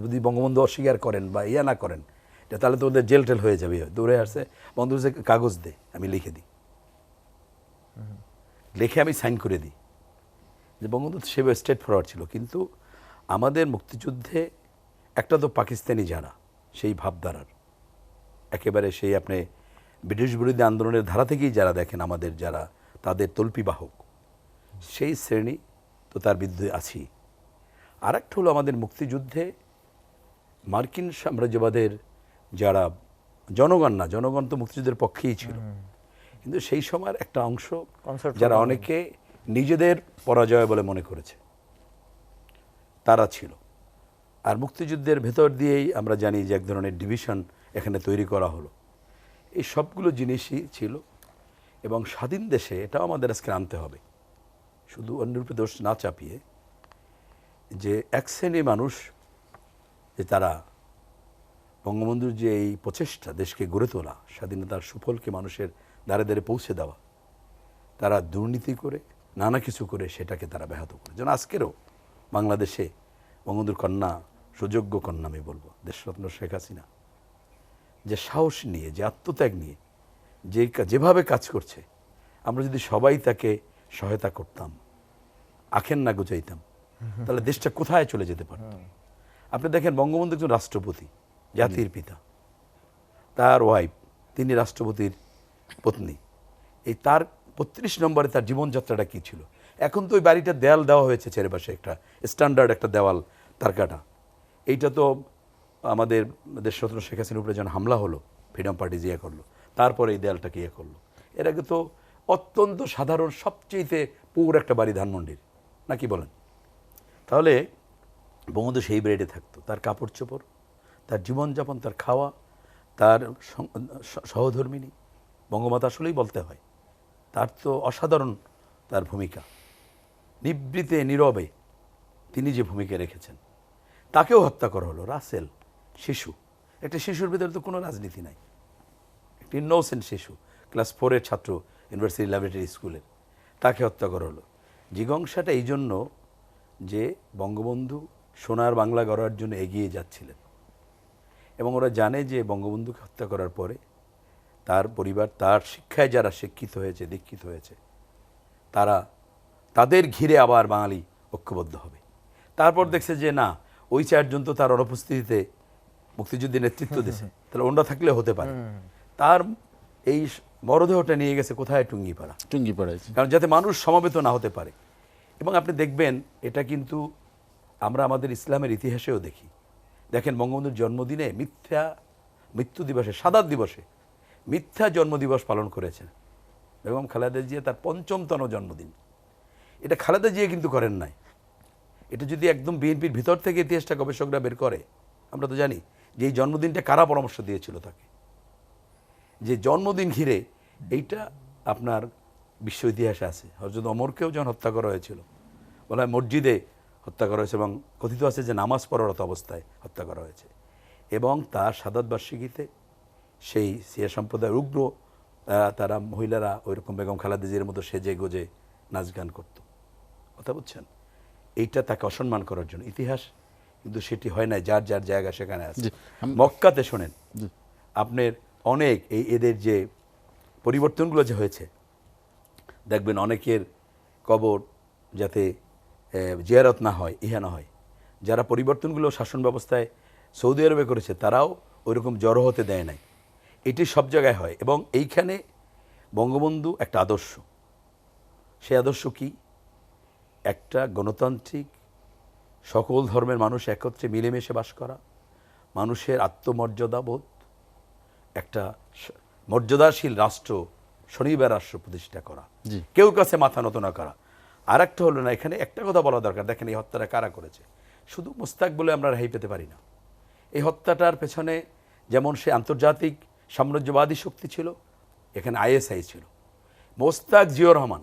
যদি বঙ্গবন্ধু অস্বীকার করেন বা ইয়া না করেন, তাহলে তো ওদের জেল টেল হয়ে যাবে। দৌড়ে আসছে, বন্ধু যে কাগজ দে, আমি লিখে দিই, লিখে আমি সাইন করে দিই, যে বঙ্গবন্ধু সেভাবে স্ট্রেট ফরওয়ার্ড ছিল। কিন্তু আমাদের মুক্তিযুদ্ধে একটা তো পাকিস্তানি যারা সেই ভাবধারার একেবারে সেই আপনি ব্রিটিশ বিরোধী আন্দোলনের ধারা থেকেই যারা দেখেন, আমাদের যারা তাদের তল্পিবাহক, সেই শ্রেণী তো তার বিরুদ্ধে আছি। আর একটা হলো আমাদের মুক্তিযুদ্ধে মার্কিন সাম্রাজ্যবাদের যারা জনগণ না, জনগণ তো মুক্তিযুদ্ধের পক্ষেই ছিল, কিন্তু সেই সময়ের একটা অংশ যারা অনেকে নিজেদের পরাজয় বলে মনে করেছে তারা ছিল। আর মুক্তিযুদ্ধের ভেতর দিয়েই আমরা জানি যে এক ধরনের ডিভিশন এখানে তৈরি করা হলো। এই সবগুলো জিনিসই ছিল এবং স্বাধীন দেশে এটাও আমাদের আজকে আনতে হবে, শুধু অন্যের উপরে দোষ না চাপিয়ে, যে এক শ্রেণীর মানুষ যে তারা বঙ্গবন্ধুর যে এই প্রচেষ্টা দেশকে গড়ে তোলা, স্বাধীনতার সুফলকে মানুষের দ্বারে দ্বারে পৌঁছে দেওয়া, তারা দুর্নীতি করে নানা কিছু করে সেটাকে তারা ব্যাহত করে। যেন আজকেরও বাংলাদেশে বঙ্গবন্ধুর কন্যা, সুযোগ্য কন্যা আমি বলবো, দেশরত্ন শেখ হাসিনা যে সাহস নিয়ে, যে আত্মত্যাগ নিয়ে যেভাবে কাজ করছে, আমরা যদি সবাই তাকে সহায়তা করতাম, আখের না গুচাইতাম, তাহলে দেশটা কোথায় চলে যেতে পারত। আপনি দেখেন বঙ্গবন্ধু একজন রাষ্ট্রপতি, জাতির পিতা, তার ওয়াইফ তিনি রাষ্ট্রপতির পত্নী, এই তার ৩৫ নম্বরে তার জীবনযাত্রাটা কী ছিল। এখন তো ওই বাড়িটা দেয়াল দেওয়া হয়েছে চারিপাশে, একটা স্ট্যান্ডার্ড একটা দেওয়াল তার কাটা। এইটা তো আমাদের দেশরত্ন শেখ হাসিনার উপরে যখন হামলা হলো, ফ্রিডম পার্টি ইয়ে করলো, তারপরে এই দেয়ালটাকে ইয়ে করলো। এর আগে তো অত্যন্ত সাধারণ সবচেয়েতে পুর একটা বাড়ি ধানমন্ডির, নাকি বলেন? তাহলে বঙ্গবন্ধু সেই বেডে থাকতো, তার কাপড় চোপড়, তার জীবনযাপন, তার খাওয়া, তার সহধর্মিনী বঙ্গমাতা আসলেই বলতে হয়, তার তো অসাধারণ তার ভূমিকা, নিবৃতে নীরবে তিনি যে ভূমিকা রেখেছেন। তাকেও হত্যা করা হলো। রাসেল শিশু, একটা শিশুর ভিতরে তো কোনো রাজনীতি নাই, একটি ইনোসেন্ট শিশু, ক্লাস 4-এর ছাত্র, ইউনিভার্সিটি ল্যাবরেটরি স্কুলের, তাকে হত্যা করা হলো। জিগংসাটা এই জন্য যে বঙ্গবন্ধু সোনার বাংলা গড়ার জন্য এগিয়ে যাচ্ছিলেন এবং ওরা জানে যে বঙ্গবন্ধুকে হত্যা করার পরে তার পরিবার, তার শিক্ষায় যারা শিক্ষিত হয়েছে, দীক্ষিত হয়েছে, তারা তাদের ঘিরে আবার বাঙালি ঐক্যবদ্ধ হবে। তারপর দেখছে যে না, ওই 4 জন তো তার অনুপস্থিতিতে মুক্তিযুদ্ধে নেতৃত্ব দিয়েছে, তাহলে ওনরা থাকলে হতে পারে। তার এই মরদেহটা নিয়ে গেছে কোথায়? টুঙ্গিপাড়া। কারণ যাতে মানুষ সমবেত না হতে পারে। এবং আপনি দেখবেন এটা কিন্তু আমরা আমাদের ইসলামের ইতিহাসেও দেখি। দেখেন বঙ্গবন্ধুর জন্মদিনে মিথ্যা মৃত্যু দিবসে, শাহাদাত দিবসে মিথ্যা জন্মদিবস পালন করেছেন বেগম খালেদা জিয়া, তার ৫ম জন্মদিন। এটা খালেদা জিয়া কিন্তু করেন নাই। এটা যদি একদম বিএনপির ভিতর থেকে ইতিহাসটা গবেষকরা বের করে, আমরা তো জানি যে এই জন্মদিনটা কারা পরামর্শ দিয়েছিল তাকে, যে জন্মদিন ঘিরে এইটা আপনার বিশ্ব ইতিহাসে আছে। হযরত ওমরকেও যখন হত্যা করা হয়েছিল, বলা হয় মসজিদে হত্যা করা হয়েছে এবং কথিত আছে যে নামাজ পড়ারত অবস্থায় হত্যা করা হয়েছে। এবং তার শাহাদাত বার্ষিকীতে সেই শিয়া সম্প্রদায়ের উগ্র তারা মহিলারা ওইরকম বেগম খালেদা জিয়ার মতো সেজে গোজে নাচ গান করত। কথা বুঝছেন? এইটা তাকে অসম্মান করার জন্য ইতিহাস কিন্তু সেটি হয় না, যার যার জায়গা সেখানে আছে। মক্কাতে শোনেন আপনার অনেক এদের যে পরিবর্তনগুলো যে হয়েছে, দেখবেন অনেকের কবর যাতে জিয়ারত না হয়, ইহা না হয়। যারা পরিবর্তনগুলো শাসন ব্যবস্থায় সৌদি আরবে করেছে তারাও ওইরকম জড়ো হতে দেয় নাই। এটি সব জায়গায় হয়। এবং এইখানে বঙ্গবন্ধু একটা আদর্শ। সেই আদর্শ কি? একটা গণতান্ত্রিক সকল ধর্মের মানুষ একত্রে মিলেমিশে বাস করা, মানুষের আত্মমর্যাদাবোধ, একটা মর্যাদাশীল রাষ্ট্র, স্বনির্ভর রাষ্ট্র প্রতিষ্ঠা করা, কেউ কাছে মাথা নত না করা। আর একটা হলো না, এখানে একটা কথা বলা দরকার, দেখেন এই হত্যাটা কারা করেছে। শুধু মোস্তাক বলে আমরা রেহাই পেতে পারি না। এই হত্যাটার পেছনে যেমন সে আন্তর্জাতিক সাম্রাজ্যবাদী শক্তি ছিল, এখানে আইএসআই ছিল, মোস্তাক জিয়াউর রহমান,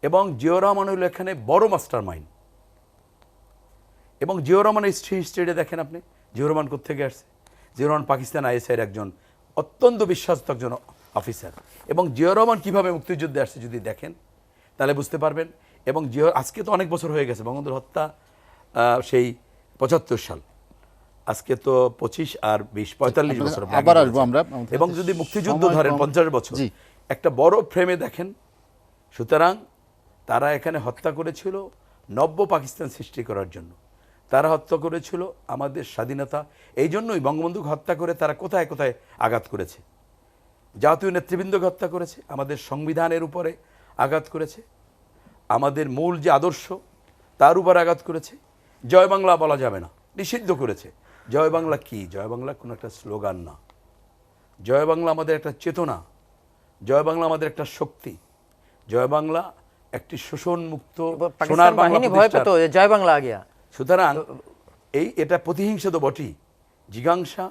এবং জিয়াউর রহমান হলো এখানে বড় মাস্টার মাইন্ড। এবং জিয়াউর রহমানের হিস্ট্রিটা দেখেন আপনি, জিয়াউর রহমান কোত্থেকে আসছে? জিয়াউর রহমান পাকিস্তান আইএসআইয়ের একজন অত্যন্ত বিশ্বাস্ত একজন অফিসার। এবং জিয়াউর রহমান কীভাবে মুক্তিযুদ্ধে আসছে যদি দেখেন তাহলে বুঝতে পারবেন। এবং আজকে তো অনেক বছর হয়ে গেছে বঙ্গবন্ধুর হত্যা, সেই ৭৫ সাল, আজকে তো ২৫ আর ২০ ৪৫ বছর আবার আসবো আমরা। এবং যদি মুক্তিযুদ্ধ ধরেন ৫০ বছর, একটা বড় ফ্রেমে দেখেন। সুতরাং তারা এখানে হত্যা করেছিল নব্য পাকিস্তান সৃষ্টি করার জন্য, তারা হত্যা করেছিল আমাদের স্বাধীনতা। এই জন্যই বঙ্গবন্ধুকে হত্যা করে তারা কোথায় কোথায় আঘাত করেছে, জাতীয় নেতৃবৃন্দকে হত্যা করেছে, আমাদের সংবিধানের উপরে আঘাত করেছে, আমাদের মূল যে আদর্শ তার উপর আঘাত করেছে। জয় বাংলা বলা যাবে না, নিষিদ্ধ করেছে। জয় বাংলা কি? জয় বাংলা কোনো একটা স্লোগান না, জয় বাংলা আমাদের একটা চেতনা, জয় বাংলা আমাদের একটা শক্তি, জয় বাংলা একটি শোষণমুক্ত সোনার পাকিস্তান বাংলা বাহিনী ভয় পেত প্রতিষ্ঠার। যে জয় বাংলা আগিয়া। সুতরাং এটা প্রতিহিংসা তো বটেই, জিজ্ঞাসা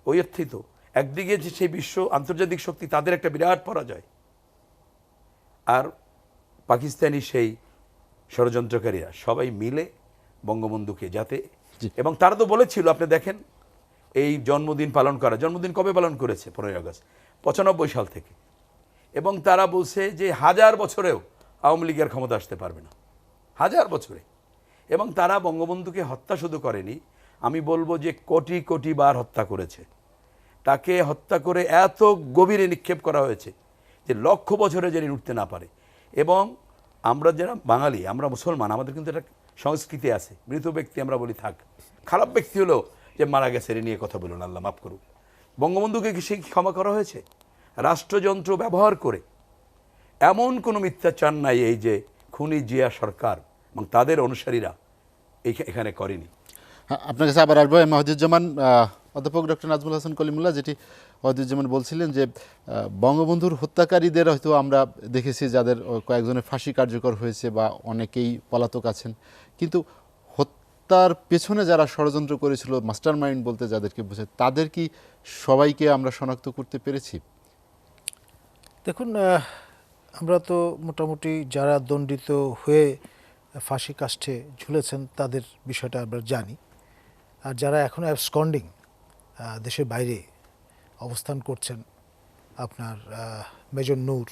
ওই অর্থিত। একদিকে যে সেই বিশ্ব আন্তর্জাতিক শক্তি তাদের একটা বিরাট পরাজয়, আর পাকিস্তানি সেই ষড়যন্ত্রকারীরা সবাই মিলে বঙ্গবন্ধুকে যাতে, এবং তারা তো বলেছিল, আপনি দেখেন এই জন্মদিন পালন করা, জন্মদিন কবে পালন করেছে? 15ই আগস্ট 95 সাল থেকে। এবং তারা বলছে যে 1000 বছরেও আওয়ামী লীগের ক্ষমতা আসতে পারবে না, 1000 বছরে। এবং তারা বঙ্গবন্ধুকে হত্যা শুধু করেনি, আমি বলবো যে কোটি কোটি বার হত্যা করেছে। তাকে হত্যা করে এত গভীরে নিক্ষেপ করা হয়েছে যে লক্ষ বছরে যেন উঠতে না পারে। এবং আমরা যারা বাঙালি, আমরা মুসলমান, আমাদের কিন্তু একটা সংস্কৃতি আছে, মৃত ব্যক্তি আমরা বলি থাক, খারাপ ব্যক্তি হলেও যে মারা গেছে এ নিয়ে কথা বলুন, আল্লাহ মাফ করুক। বঙ্গবন্ধুকে কি সে ক্ষমা করা হয়েছে? রাষ্ট্রযন্ত্র ব্যবহার করে এমন কোনো মিথ্যাচার নাই এই যে খুনি জিয়া সরকার এবং তাদের অনুসারীরা এখানে করেনি। হ্যাঁ, আপনার কাছে আবার আসবো। ওয়াহিদুজ্জামান, অধ্যাপক ডক্টর নাজমুল হাসান কলিমুল্লাহ যেটি ওয়াহিদুজ্জামান বলছিলেন যে বঙ্গবন্ধুর হত্যাকারীদের হয়তো আমরা দেখেছি যাদের কয়েকজনের ফাঁসি কার্যকর হয়েছে বা অনেকেই পলাতক আছেন, কিন্তু হত্যার পেছনে যারা ষড়যন্ত্র করেছিল, মাস্টার মাইন্ড বলতে যাদেরকে বোঝায়, তাদের কি সবাইকে আমরা শনাক্ত করতে পেরেছি? দেখুন, আমরা তো মোটামুটি যারা দণ্ডিত হয়ে ফাঁসি কাষ্ঠে ঝুলেছেন তাদের বিষয়টা আমরা জানি। আর যারা এখনও অ্যাবসকন্ডিং, দেশের বাইরে অবস্থান করছেন, আপনার মেজর নূর,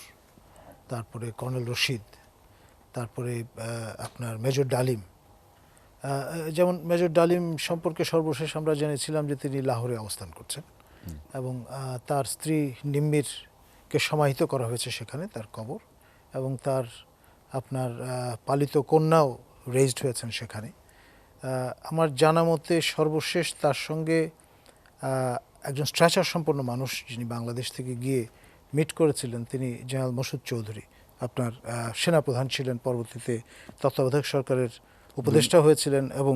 তারপরে কর্নেল রশিদ, তারপরে আপনার মেজর ডালিম। যেমন মেজর ডালিম সম্পর্কে সর্বশেষ আমরা জেনেছিলাম যে তিনি লাহোরে অবস্থান করছেন এবং তার স্ত্রী নিম্মিরকে সমাহিত করা হয়েছে সেখানে, তার কবর, এবং তার আপনার পালিত কন্যাও রেজড হয়েছেন সেখানে। আমার জানা মতে সর্বশেষ তার সঙ্গে একজন স্ট্রেচার সম্পন্ন মানুষ যিনি বাংলাদেশ থেকে গিয়ে মিট করেছিলেন, তিনি জেনারেল মসুদ চৌধুরী, আপনার সেনাপ্রধান ছিলেন, পরবর্তীতে তত্ত্বাবধায়ক সরকারের উপদেষ্টা হয়েছিলেন এবং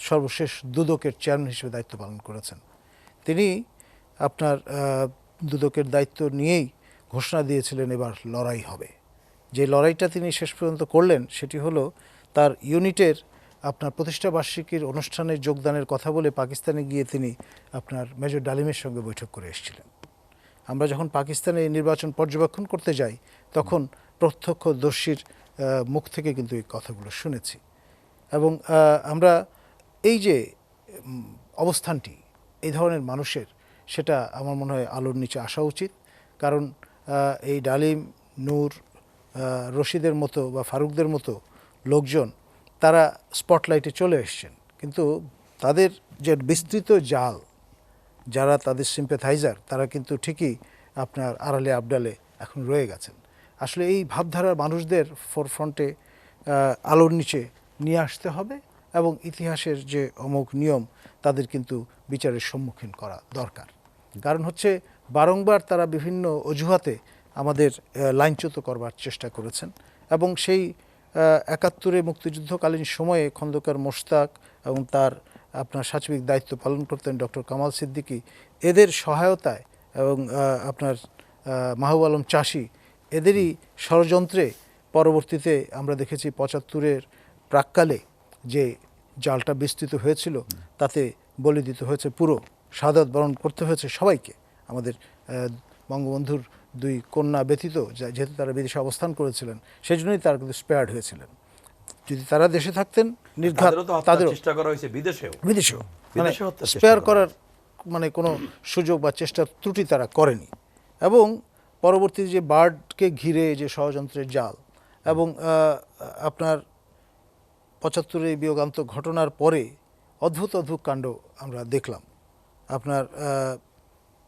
সর্বশেষ দুদকের চেয়ারম্যান হিসেবে দায়িত্ব পালন করেছেন। তিনি আপনার দুদকের দায়িত্ব নিয়েই ঘোষণা দিয়েছিলেন এবার লড়াই হবে। যে লড়াইটা তিনি শেষ পর্যন্ত করলেন সেটি হলো তার ইউনিটের আপনার প্রতিষ্ঠা বার্ষিকীর অনুষ্ঠানে যোগদানের কথা বলে পাকিস্তানে গিয়ে তিনি আপনার মেজর ডালিমের সঙ্গে বৈঠক করে এসেছিলেন। আমরা যখন পাকিস্তানে নির্বাচন পর্যবেক্ষণ করতে যাই তখন প্রত্যক্ষদর্শীর মুখ থেকে কিন্তু এই কথাগুলো শুনেছি। এবং আমরা এই যে অবস্থানটি এই ধরনের মানুষের, সেটা আমার মনে হয় আলোর নিচে আসা উচিত। কারণ এই ডালিম, নূর, রশিদের মতো বা ফারুকদের মতো লোকজন তারা স্পটলাইটে চলে এসছেন, কিন্তু তাদের যে বিস্তৃত জাল, যারা তাদের সিম্প্যাথাইজার, তারা কিন্তু ঠিকই আপনার আড়ালে আবডালে এখন রয়ে গেছেন। আসলে এই ভাবধারার মানুষদের ফোরফ্রন্টে আলোর নিচে নিয়ে আসতে হবে এবং ইতিহাসের যে অমোঘ নিয়ম তাদের কিন্তু বিচারের সম্মুখীন করা দরকার। কারণ হচ্ছে বারংবার তারা বিভিন্ন অজুহাতে আমাদের লাইনচ্যুত করবার চেষ্টা করেছেন এবং সেই ৭১ মুক্তিযুদ্ধকালীন সময়ে খন্দকার মোশতাক এবং তার আপনার সাচিবিক দায়িত্ব পালন করতেন ডক্টর কামাল সিদ্দিকী, এদের সহায়তায় এবং আপনার মাহবুব আলম চাষি, এদেরই ষড়যন্ত্রে পরবর্তীতে আমরা দেখেছি ৭৫-এর প্রাক্কালে যে জালটা বিস্তৃত হয়েছিল তাতে বলি দিতে হয়েছে, পুরো শাহাদাত বরণ করতে হয়েছে সবাইকে, আমাদের বঙ্গবন্ধুর 2 কন্যা ব্যতীত, যেহেতু তারা বিদেশে অবস্থান করেছিলেন সেই জন্যই তারা কিন্তু স্পেয়ার্ড হয়েছিলেন। যদি তারা দেশে থাকতেন নির্ঘাত তাদেরও চেষ্টা করা হয়েছে বিদেশেও মানে স্পেয়ার করার মানে কোনো সুযোগ বা চেষ্টা ত্রুটি তারা করেনি। এবং পরবর্তীতে যে বার্ডকে ঘিরে যে ষড়যন্ত্রের জাল এবং আপনার ৭৫ এই বিয়োগান্ত ঘটনার পরে অদ্ভুত অদ্ভুত কাণ্ড আমরা দেখলাম। আপনার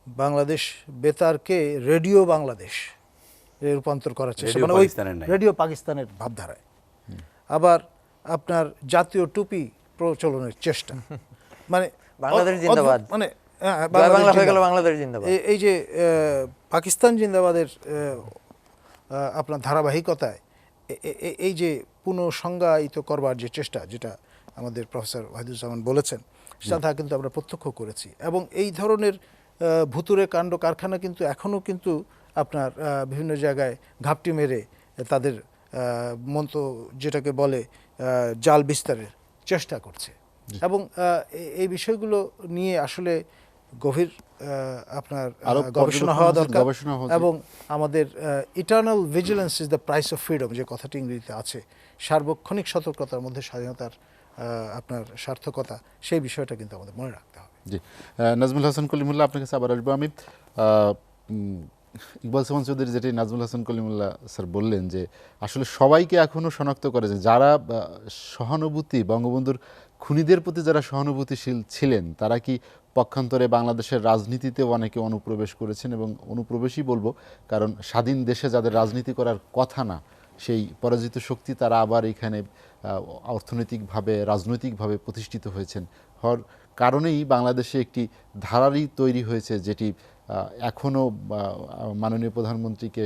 বাংলাদেশ বেতারকে রেডিও বাংলাদেশ রূপান্তর করার চেষ্টা, মানে ওই রেডিও পাকিস্তানের ভাবধারায়। আবার আপনার জাতীয় টুপি প্রচলনের চেষ্টা, মানে বাংলাদেশ জিন্দাবাদ, মানে বাংলা হয়ে গেল বাংলাদেশ জিন্দাবাদ। এই যে পাকিস্তান জিন্দাবাদের আপনার ধারাবাহিকতায় এই যে পুনঃসংজ্ঞায়িত করবার যে চেষ্টা, যেটা আমাদের প্রফেসর ওয়াহিদুজ্জামান বলেছেন, সেটা কিন্তু আমরা প্রত্যক্ষ করেছি। এবং এই ধরনের ভুতুড়ে কাণ্ড কারখানা কিন্তু এখনও কিন্তু আপনার বিভিন্ন জায়গায় ঘাপটি মেরে তাদের যেটাকে বলে জাল বিস্তারের চেষ্টা করছে। এবং এই বিষয়গুলো নিয়ে আসলে গভীর আপনার আরো গবেষণা হওয়া দরকার। গবেষণা হওয়া এবং আমাদের eternal vigilance is the price of freedom, যে কথাটি ইংরেজিতে আছে, সার্বক্ষণিক সতর্কতার মধ্যে স্বাধীনতার আপনার সার্থকতা, সেই বিষয়টা কিন্তু আমাদের মনে রাখতে হবে। জি, নাজমুল হাসান কলিমুল্লাহ, আপনার কাছে আবার আসবো আমি। ইকবাল সামান চৌধুরী যেটি নাজমুল হাসান কলিমুল্লাহ স্যার বললেন যে আসলে সবাইকে এখনও শনাক্ত করে যে যারা সহানুভূতি, বঙ্গবন্ধুর খুনিদের প্রতি যারা সহানুভূতিশীল ছিলেন, তারা কি পক্ষান্তরে বাংলাদেশের রাজনীতিতেও অনেকে অনুপ্রবেশ করেছেন, এবং অনুপ্রবেশই বলবো, কারণ স্বাধীন দেশে যাদের রাজনীতি করার কথা না, সেই পরাজিত শক্তি তারা আবার এখানে অর্থনৈতিকভাবে, রাজনৈতিকভাবে প্রতিষ্ঠিত হয়েছেন। হওয়ার কারণেই বাংলাদেশে একটি ধারারই তৈরি হয়েছে, যেটি এখনও মাননীয় প্রধানমন্ত্রীকে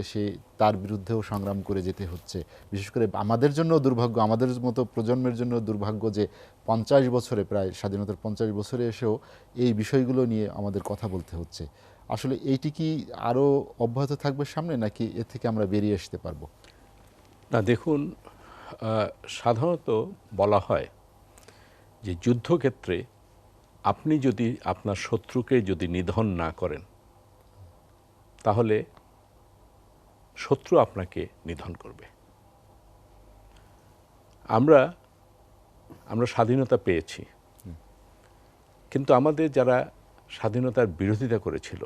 তার বিরুদ্ধেও সংগ্রাম করে যেতে হচ্ছে। বিশেষ করে আমাদের জন্য দুর্ভাগ্য, আমাদের মতো প্রজন্মের জন্য দুর্ভাগ্য যে 50 বছরে, প্রায় স্বাধীনতার 50 বছরে এসেও এই বিষয়গুলো নিয়ে আমাদের কথা বলতে হচ্ছে। আসলে এইটি কি আরও অব্যাহত থাকবে সামনে, নাকি এর থেকে আমরা বেরিয়ে আসতে পারবো? না, দেখুন, সাধারণত বলা হয় যে যুদ্ধক্ষেত্রে আপনি যদি আপনার শত্রুকে যদি নিধন না করেন, তাহলে শত্রু আপনাকে নিধন করবে। আমরা স্বাধীনতা পেয়েছি, কিন্তু আমাদের যারা স্বাধীনতার বিরোধিতা করেছিল,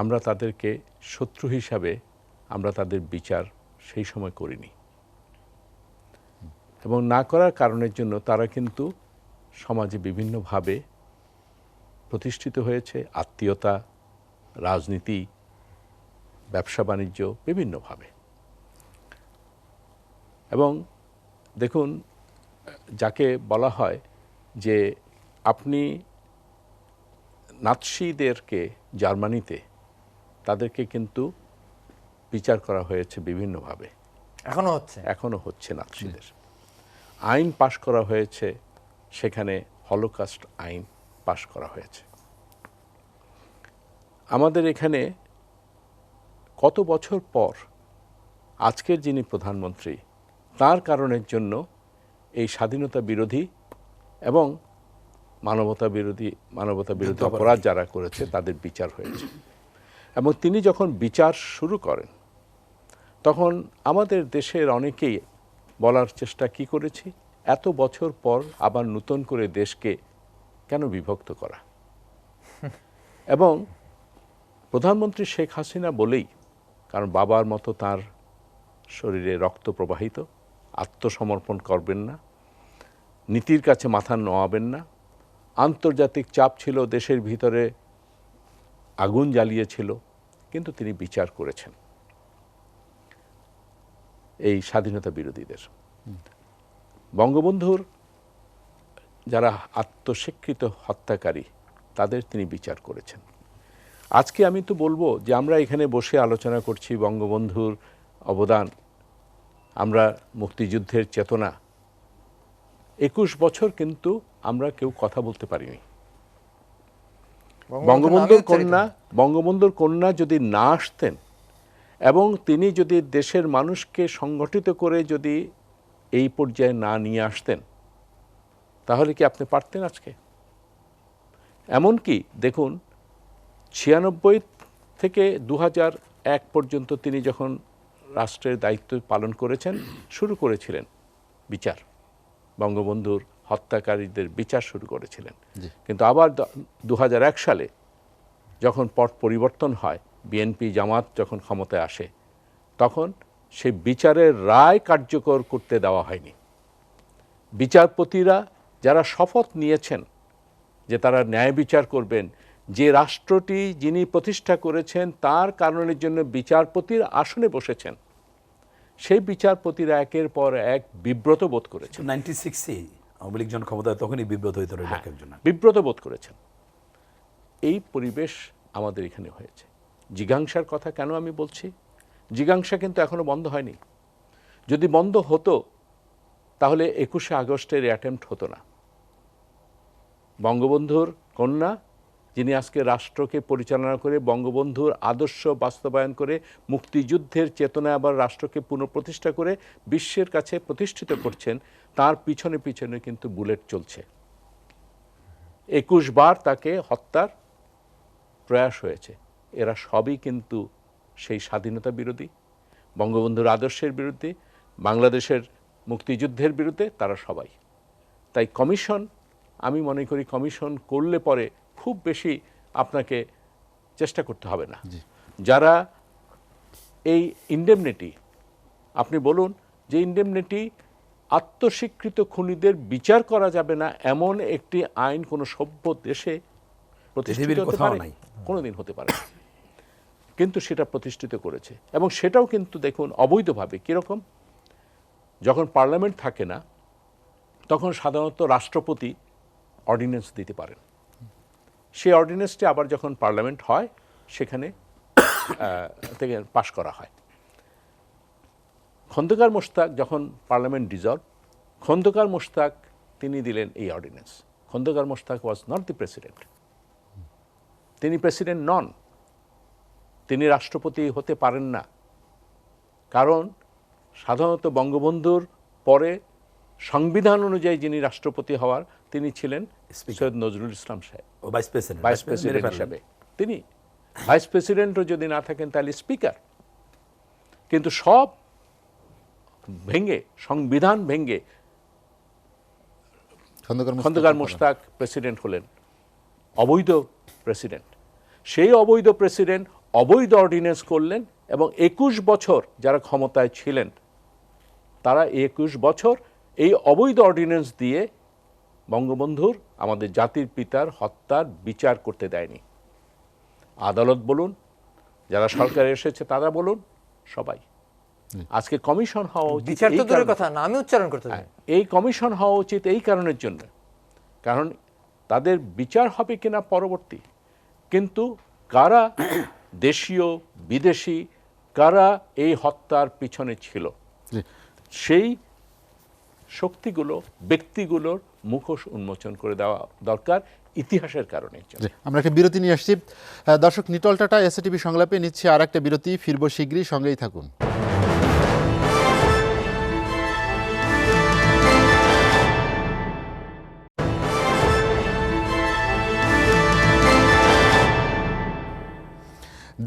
আমরা তাদেরকে শত্রু হিসাবে আমরা তাদের বিচার সেই সময় করিনি, এবং না করার কারণের জন্য তারা কিন্তু সমাজে বিভিন্নভাবে প্রতিষ্ঠিত হয়েছে, আত্মীয়তা, রাজনীতি, ব্যবসা বাণিজ্য, বিভিন্নভাবে। এবং দেখুন, যাকে বলা হয় যে আপনি নাৎসিদেরকে জার্মানিতে তাদেরকে কিন্তু বিচার করা হয়েছে বিভিন্নভাবে, এখনো হচ্ছে নাৎসিদের। আইন পাশ করা হয়েছে, সেখানে হলোকাস্ট আইন পাশ করা হয়েছে। আমাদের এখানে কত বছর পর আজকের যিনি প্রধানমন্ত্রী, তার কারণের জন্য এই স্বাধীনতা বিরোধী এবং মানবতা বিরোধী অপরাধ যারা করেছে তাদের বিচার হয়েছে। এবং তিনি যখন বিচার শুরু করেন, তখন আমাদের দেশের অনেকেই বলার চেষ্টা কি করেছি, এত বছর পর আবার নতুন করে দেশকে কেন বিভক্ত করা। এবং প্রধানমন্ত্রী শেখ হাসিনা বলেই, কারণ বাবার মতো তার শরীরে রক্ত প্রবাহিত, আত্মসমর্পণ করবেন না, নীতির কাছে মাথা নোয়াবেন না, আন্তর্জাতিক চাপ ছিল, দেশের ভিতরে আগুন জ্বালিয়েছিল, কিন্তু তিনি বিচার করেছেন এই স্বাধীনতা বিরোধীদের। বঙ্গবন্ধুর যারা আত্মস্বীকৃত হত্যাকারী, তাদের তিনি বিচার করেছেন। আজকে আমি তো বলবো যে আমরা এখানে বসে আলোচনা করছি বঙ্গবন্ধুর অবদান, আমরা মুক্তিযুদ্ধের চেতনা, 21 বছর কিন্তু আমরা কেউ কথা বলতে পারিনি। বঙ্গবন্ধুর কন্যা যদি না আসতেন এবং তিনি যদি দেশের মানুষকে সংগঠিত করে যদি এই পর্যায়ে না নিয়ে আসতেন, তাহলে কি আপনি পারতেন আজকে? এমনকি দেখুন, 96 থেকে 2001 পর্যন্ত তিনি যখন রাষ্ট্রের দায়িত্ব পালন করেছেন, শুরু করেছিলেন বিচার, বঙ্গবন্ধুর হত্যাকারীদের বিচার শুরু করেছিলেন। কিন্তু আবার 2001 সালে যখন পট পরিবর্তন হয়, বিএনপি জামাত যখন ক্ষমতায় আসে, তখন সেই বিচারের রায় কার্যকর করতে দেওয়া হয়নি। বিচারপতিরা যারা শপথ নিয়েছেন যে তারা ন্যায় বিচার করবেন, যে রাষ্ট্রটি যিনি প্রতিষ্ঠা করেছেন তার কারণের জন্য বিচারপতির আসনে বসেছেন, সেই বিচারপতিরা একের পর এক বিব্রত বোধ করেছেন। 96-এ আওয়ামী লীগ যখন ক্ষমতায়, তখনই বিব্রত হইতে রইল একজন, বিব্রত বোধ করেছেন। এই পরিবেশ আমাদের এখানে হয়েছে। জিজ্ঞাসার কথা কেন আমি বলছি, জিজ্ঞাসা কিন্তু এখনো বন্ধ হয়নি। যদি বন্ধ হতো তাহলে 21শে আগস্টের অ্যাটেম্প্ট হতো না। বঙ্গবন্ধুর কন্যা, যিনি আজকে রাষ্ট্রকে পরিচালনা করে বঙ্গবন্ধুর আদর্শ বাস্তবায়ন করে মুক্তিযুদ্ধের চেতনায় আবার রাষ্ট্রকে পুনঃপ্রতিষ্ঠা করে বিশ্বের কাছে প্রতিষ্ঠিত করছেন, তার পিছনে পিছনে কিন্তু বুলেট চলছে। 21 বার তাকে হত্যার প্রয়াস হয়েছে। এরা সবই কিন্তু সেই স্বাধীনতা বিরোধী, বঙ্গবন্ধুর আদর্শের বিরুদ্ধে, বাংলাদেশের মুক্তিযুদ্ধের বিরুদ্ধে, তারা সবাই। তাই কমিশন, আমি মনে করি কমিশন করলে পরে খুব বেশি আপনাকে চেষ্টা করতে হবে না। যারা এই ইন্ডেমনিটি, আপনি বলুন যে ইন্ডেমনিটি আত্মস্বীকৃত খুনিদের বিচার করা যাবে না এমন একটি আইন কোনো সভ্য দেশে প্রতিষ্ঠিত হতে পারে? কোনোদিন হতে পারে না। কিন্তু সেটা প্রতিষ্ঠিত করেছে, এবং সেটাও কিন্তু দেখুন অবৈধভাবে। কীরকম? যখন পার্লামেন্ট থাকে না তখন সাধারণত রাষ্ট্রপতি অর্ডিন্যান্স দিতে পারেন। সেই অর্ডিন্যান্সটি আবার যখন পার্লামেন্ট হয় সেখানে থেকে পাশ করা হয়। খন্দকার মোশতাক যখন পার্লামেন্ট ডিসলভ, খন্দকার মোশতাক তিনি দিলেন এই ordinance. Khondaker Mostaq was not the president, তিনি প্রেসিডেন্ট নন, তিনি রাষ্ট্রপতি হতে পারেন না। কারণ সাধারণত বঙ্গবন্ধুর পরে সংবিধান অনুযায়ী যিনি রাষ্ট্রপতি হওয়ার, তিনি ছিলেন সৈয়দ নজরুল ইসলাম সাহেব, ভাইস প্রেসিডেন্ট হিসাবে। তিনি ভাইস প্রেসিডেন্টও যদি না থাকেন তাহলে স্পিকার। কিন্তু সব ভেঙে, সংবিধান ভেঙে খন্দকার মোশতাক প্রেসিডেন্ট হলেন, অবৈধ প্রেসিডেন্ট। সেই অবৈধ প্রেসিডেন্ট অবৈধ অর্ডিন্যান্স করলেন, এবং 21 বছর যারা ক্ষমতায় ছিলেন তারা 21 বছর এই অবৈধ অর্ডিন্যান্স দিয়ে বঙ্গবন্ধুর, আমাদের জাতির পিতার হত্যার বিচার করতে দেয়নি। আদালত বলুন, যারা সরকারে এসেছে তারা বলুন, সবাই। আজকে কমিশন হওয়া উচিত, বিচার তো দূরের কথা না, আমি উচ্চারণ করতে চাই, এই কমিশন হওয়া উচিত এই কারণের জন্য, কারণ তাদের বিচার হবে কিনা পরবর্তী, কিন্তু কারা দেশীয় বিদেশি, কারা এই হত্যার পিছনে ছিল, সেই শক্তিগুলো, ব্যক্তিগুলোর মুখোশ উন্মোচন করে দেওয়া দরকার ইতিহাসের কারণে। আমরা একটা বিরতি নিয়ে আসছি। দর্শক, নিটল টাটা এসএটিভি সংলাপে নিচ্ছে আর একটা বিরতি। ফিরবো শীঘ্রই, সঙ্গেই থাকুন।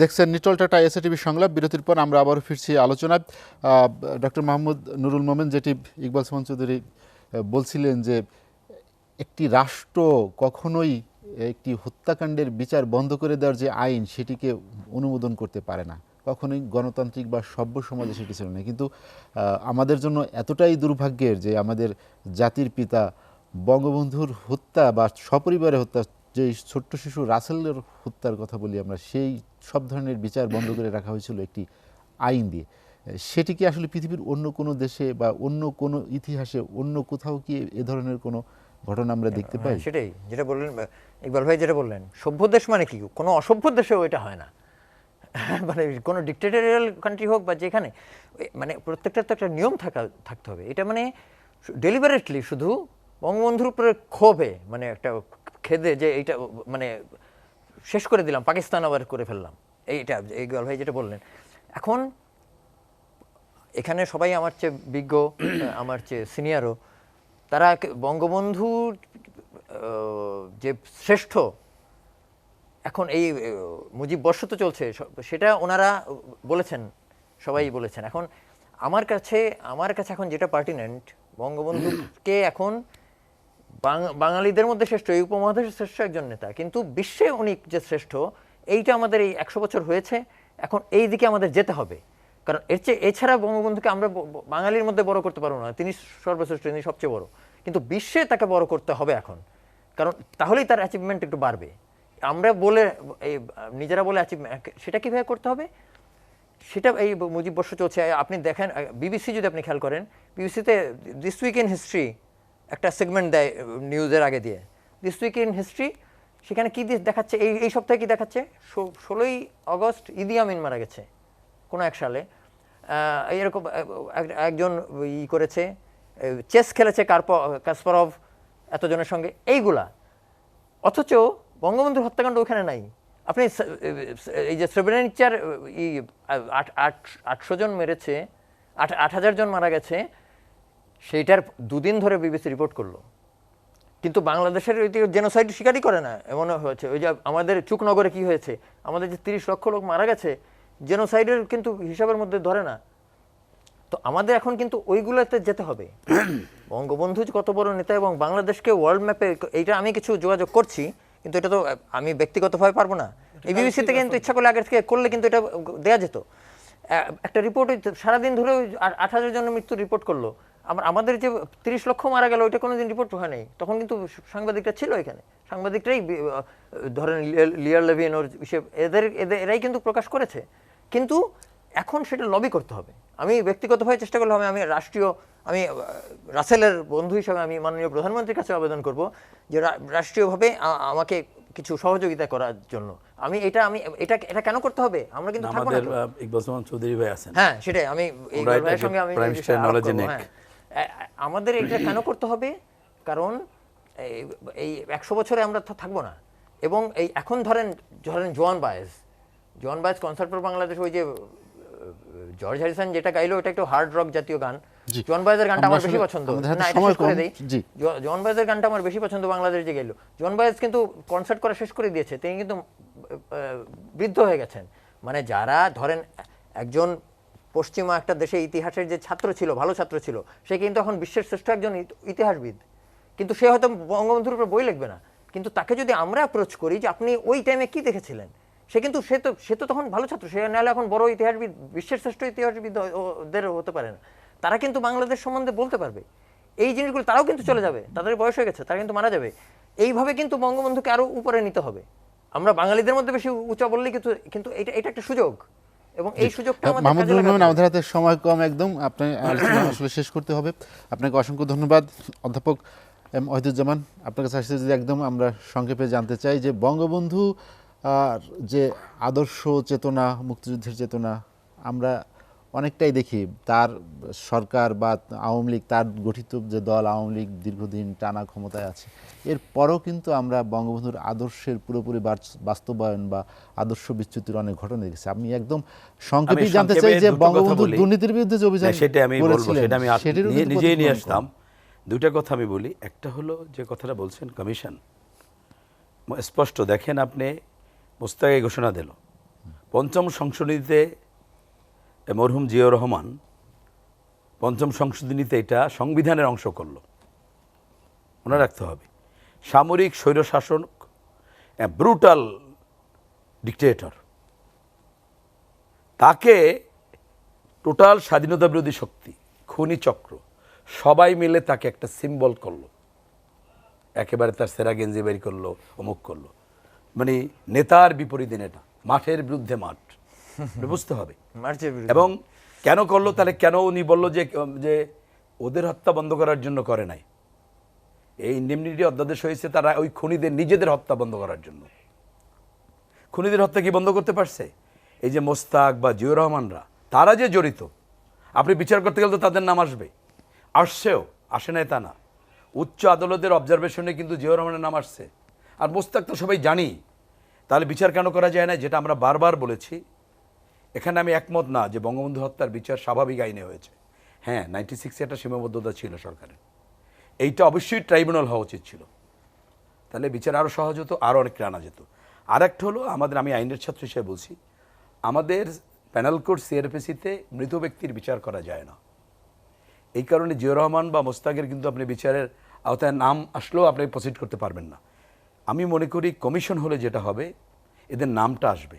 দেখছেন নিটল টাটা এসএটিভি সংলাপ। বিরতির পর আমরা আবারও ফিরছি আলোচনায়। ডক্টর মাহমুদ নুরুল মোমেন, যেটি ইকবাল সুমন চৌধুরী বলছিলেন যে একটি রাষ্ট্র কখনোই একটি হত্যাকাণ্ডের বিচার বন্ধ করে দেওয়ার যে আইন, সেটিকে অনুমোদন করতে পারে না। কখনোই গণতান্ত্রিক বা সভ্য সমাজে সেটি ছিল না। কিন্তু আমাদের জন্য এতটাই দুর্ভাগ্যের যে আমাদের জাতির পিতা বঙ্গবন্ধুর হত্যা বা সপরিবারে হত্যা, যে ছোট্ট শিশু রাসেলের হত্যার কথা বলি আমরা, সেই সব ধরনের বিচার বন্ধ করে রাখা হয়েছিল একটি আইন দিয়ে। সেটি কি আসলে পৃথিবীর অন্য কোনো দেশে বা অন্য কোনো ইতিহাসে অন্য কোথাও কি এ ধরনের কোনো ঘটনা আমরা দেখতে পাই? সেটাই যেটা বললেন ইকবাল ভাই, যেটা বললেন, সভ্য দেশ মানে কি? কোনো অসভ্য দেশেও এটা হয় না। মানে কোনো ডিক্টেটরিয়াল কান্ট্রি হোক বা যেখানে, মানে প্রত্যেকটা তো একটা নিয়ম থাকতে হবে। এটা মানে ডেলিবারেটলি শুধু বঙ্গবন্ধুর উপরে ক্ষোভে, মানে একটা খেদে যে এইটা মানে শেষ করে দিলাম, পাকিস্তান আবার করে ফেললাম, এইটা ইকবাল ভাই যেটা বললেন। এখন এখানে সবাই আমার চেয়ে বিজ্ঞ, আমার চেয়ে সিনিয়রও, তারা বঙ্গবন্ধুর যে শ্রেষ্ঠ, এখন এই মুজিব বর্ষ তো চলছে, সেটা ওনারা বলেছেন, সবাই বলেছেন। এখন আমার কাছে এখন যেটা পার্টিনেন্ট, বঙ্গবন্ধুকে এখন বাঙালিদের মধ্যে শ্রেষ্ঠ, এই উপমহাদেশের শ্রেষ্ঠ একজন নেতা, কিন্তু বিশ্বে উনি যে শ্রেষ্ঠ, এইটা আমাদের এই 100 বছর হয়েছে, এখন এই দিকে আমাদের যেতে হবে। কারণ এছাড়া বঙ্গবন্ধুকে আমরা বাঙালির মধ্যে বড় করতে পারবো না, তিনি সর্বশ্রেষ্ঠ, তিনি সবচেয়ে বড়, কিন্তু বিশ্বে তাকে বড় করতে হবে এখন, কারণ তাহলেই তার অ্যাচিভমেন্ট একটু বাড়বে। আমরা বলে নিজেরা বলে সেটা কীভাবে করতে হবে, সেটা এই মুজিব বর্ষ চলছে। আপনি দেখেন বিবিসি, যদি আপনি খেয়াল করেন, বিবিসিতে দিস উইক ইন হিস্ট্রি একটা সেগমেন্ট দেয় নিউজের আগে দিয়ে, দিস উইক ইন হিস্ট্রি, সেখানে কী দেখাচ্ছে, এই সপ্তাহে কী দেখাচ্ছে, 16ই আগস্ট ইদি আমিন মারা গেছে। কোনো এক সালে এরকম একজন করেছে, চেস খেলেছে কাসপারভ এতজনের সঙ্গে, এইগুলা। অথচ বঙ্গবন্ধুর হত্যাকাণ্ড ওখানে নাই। আপনি এই যে স্রেব্রেনিচার 800 জন মেরেছে, 8,000 জন মারা গেছে, সেইটার 2 দিন ধরে বিবিসি রিপোর্ট করলো, কিন্তু বাংলাদেশের জেনোসাইড স্বীকারই করে না। এমন হয়েছে ওই যে আমাদের চুকনগরে কি হয়েছে, আমাদের যে 30 লক্ষ লোক মারা গেছে, জেনোসাইডের কিন্তু হিসাবের মধ্যে ধরে না। তো আমাদের এখন কিন্তু ওইগুলোতে যেতে হবে। বঙ্গবন্ধু কত বড় নেতা এবং বাংলাদেশকে ওয়ার্ল্ড ম্যাপে, এইটা আমি কিছু যোগাযোগ করছি, কিন্তু এটা তো আমি ব্যক্তিগতভাবে পারবো না। এই বিবিসি থেকে কিন্তু ইচ্ছা করলে আগের থেকে করলে কিন্তু এটা দেওয়া যেত। একটা রিপোর্ট সারাদিন ধরে 8,000 জনের মৃত্যুর রিপোর্ট করলো। আমাদের যে 30 লক্ষ মারা গেল, ওইটা কোনোদিন রিপোর্ট হয় নাই। তখন কিন্তু সাংবাদিকরা ছিল এখানে, সাংবাদিকরাই ধরেন লিয়ার লেভিন ওর এরাই কিন্তু প্রকাশ করেছে। কিন্তু এখন সেটা লবি করতে হবে। আমি ব্যক্তিগতভাবে চেষ্টা করলে হবে, আমি রাসেলের বন্ধু হিসাবে আমি মাননীয় প্রধানমন্ত্রীর কাছে আবেদন করব যে রাষ্ট্রীয়ভাবে আমাকে কিছু সহযোগিতা করার জন্য। এটা কেন করতে হবে? আমরা কিন্তু থাকবো না। ইকবাল সামান চৌধুরী ভাই আছেন, হ্যাঁ সেটাই, আমি এই ভাইয়ের সঙ্গে আমি আমাদের এটা কেন করতে হবে? কারণ এই 100 বছরে আমরা থাকবো না। এবং এই এখন ধরেন জোয়ান বায়েজ কনসার্ট ফর বাংলাদেশ, ওই যে জর্জ হ্যারিসন যেটা গাইলো, এটা একটু হার্ড রক জাতীয় গান। জন বায়েজের গানটা আমার বেশি পছন্দ। জন বায়েজের গানটা আমার বেশি পছন্দ, বাংলাদেশ যে গাইলো। জন বায়েজ কিন্তু কনসার্ট করা শেষ করে দিয়েছে, তিনি কিন্তু বৃদ্ধ হয়ে গেছেন। মানে যারা ধরেন একজন পশ্চিমা একটা দেশে ইতিহাসের যে ছাত্র ছিল, ভালো ছাত্র ছিল, সে কিন্তু এখন বিশ্বের শ্রেষ্ঠ একজন ইতিহাসবিদ, কিন্তু সে হয়তো বঙ্গবন্ধুর উপর বই লিখবে না। কিন্তু তাকে যদি আমরা অ্যাপ্রোচ করি যে আপনি ওই টাইমে কি দেখেছিলেন, সে তো তখন ভালো ছাত্র, সে নাহলে এখন বড় ইতিহাসবিদ, বিশ্বের শ্রেষ্ঠ ইতিহাসবিদ ওদের হতে পারে না। তারা কিন্তু বাংলাদেশ সম্বন্ধে বলতে পারবে এই জিনিসগুলো। তারাও কিন্তু চলে যাবে, তাদের বয়স হয়ে গেছে, তারা কিন্তু মারা যাবে। এইভাবে কিন্তু বঙ্গবন্ধুকে আরো উপরে নিতে হবে। আমরা বাঙালিদের মধ্যে বেশি উঁচা বললেই কিন্তু এটা একটা সুযোগ, এবং এই সুযোগটা আমাদের হাতে সময় কম একদম, আপনি আলোচনা আসলে শেষ করতে হবে। আপনাকে অসংখ্য ধন্যবাদ অধ্যাপক এম ওয়াহিদুজ্জামান। আপনার কাছে আসলে যদি একদম আমরা সংক্ষেপে জানতে চাই যে বঙ্গবন্ধু যে আদর্শ চেতনা, মুক্তিযুদ্ধের চেতনা, আমরা অনেকটাই দেখি তার সরকার বা আওয়ামী লীগ, তার গঠিত যে দল আওয়ামী লীগ দীর্ঘদিন টানা ক্ষমতায় আছে, এরপরও কিন্তু আমরা বঙ্গবন্ধুর আদর্শের পুরোপুরি বাস্তবায়ন বা আদর্শ বিচ্যুতির অনেক ঘটনা দেখেছি। আমি একদম সংক্ষেপে জানতে চাই যে বঙ্গবন্ধু দুর্নীতির বিরুদ্ধে যে অভিযান সেটা আমি নিজেই নিয়ে আসতাম। দুইটা কথা আমি বলি। একটা হলো যে কথাটা বলছেন কমিশন, স্পষ্ট দেখেন আপনি, মোস্তাকে ঘোষণা দিল ৫ম সংশোধনীতে মরহুম জিয়াউর রহমান ৫ম সংশোধনীতে এটা সংবিধানের অংশ করল। মনে রাখতে হবে, সামরিক স্বৈরশাসন, ব্রুটাল ডিকটেটর, তাকে টোটাল স্বাধীনতা বিরোধী শক্তি, খুনি চক্র সবাই মিলে তাকে একটা সিম্বল করলো, একেবারে তার সেরা গেঞ্জি বের করলো, অমুক করলো। মানে নেতার বিপরীতে নেতা, মাঠের বিরুদ্ধে মাঠ, বুঝতে হবে। এবং কেন করলো তাহলে, কেন উনি বললো যে ওদের হত্যা বন্ধ করার জন্য করে নাই, এই ইন্ডেমনিটি অধ্যাদেশ হয়েছে তারা ওই খুনিদের নিজেদের হত্যা বন্ধ করার জন্য। খুনিদের হত্যা কি বন্ধ করতে পারছে? এই যে মোস্তাক বা জিয়াউর রহমানরা, তারা যে জড়িত, আপনি বিচার করতে গেলে তো তাদের নাম আসবে, আসছেও, আসে নাই তা না। উচ্চ আদালতের অবজারভেশনে কিন্তু জিয়াউর রহমানের নাম আসছে, আর মোস্তাক তো সবাই জানি। তাহলে বিচার কেন করা যায় না? যেটা আমরা বারবার বলেছি, এখানে আমি একমত না যে বঙ্গবন্ধু হত্যার বিচার স্বাভাবিক আইনে হয়েছে। হ্যাঁ, 96-এ একটা সীমাবদ্ধতা ছিল সরকারের, এইটা অবশ্যই ট্রাইব্যুনাল হওয়া উচিত ছিল, তাহলে বিচার আরও সহজ হতো, আরও অনেক আনা যেত। আর একটা হলো আমি আইনের ছাত্র হিসেবে বলছি, আমাদের প্যানেল কোড সিআরপিসিতে মৃত ব্যক্তির বিচার করা যায় না। এই কারণে জিয়াউর রহমান বা মোস্তাকের কিন্তু আপনি বিচারের আওতায় নাম আসলেও আপনি প্রসিড করতে পারবেন না। আমি মনে করি কমিশন হলে যেটা হবে, এদের নামটা আসবে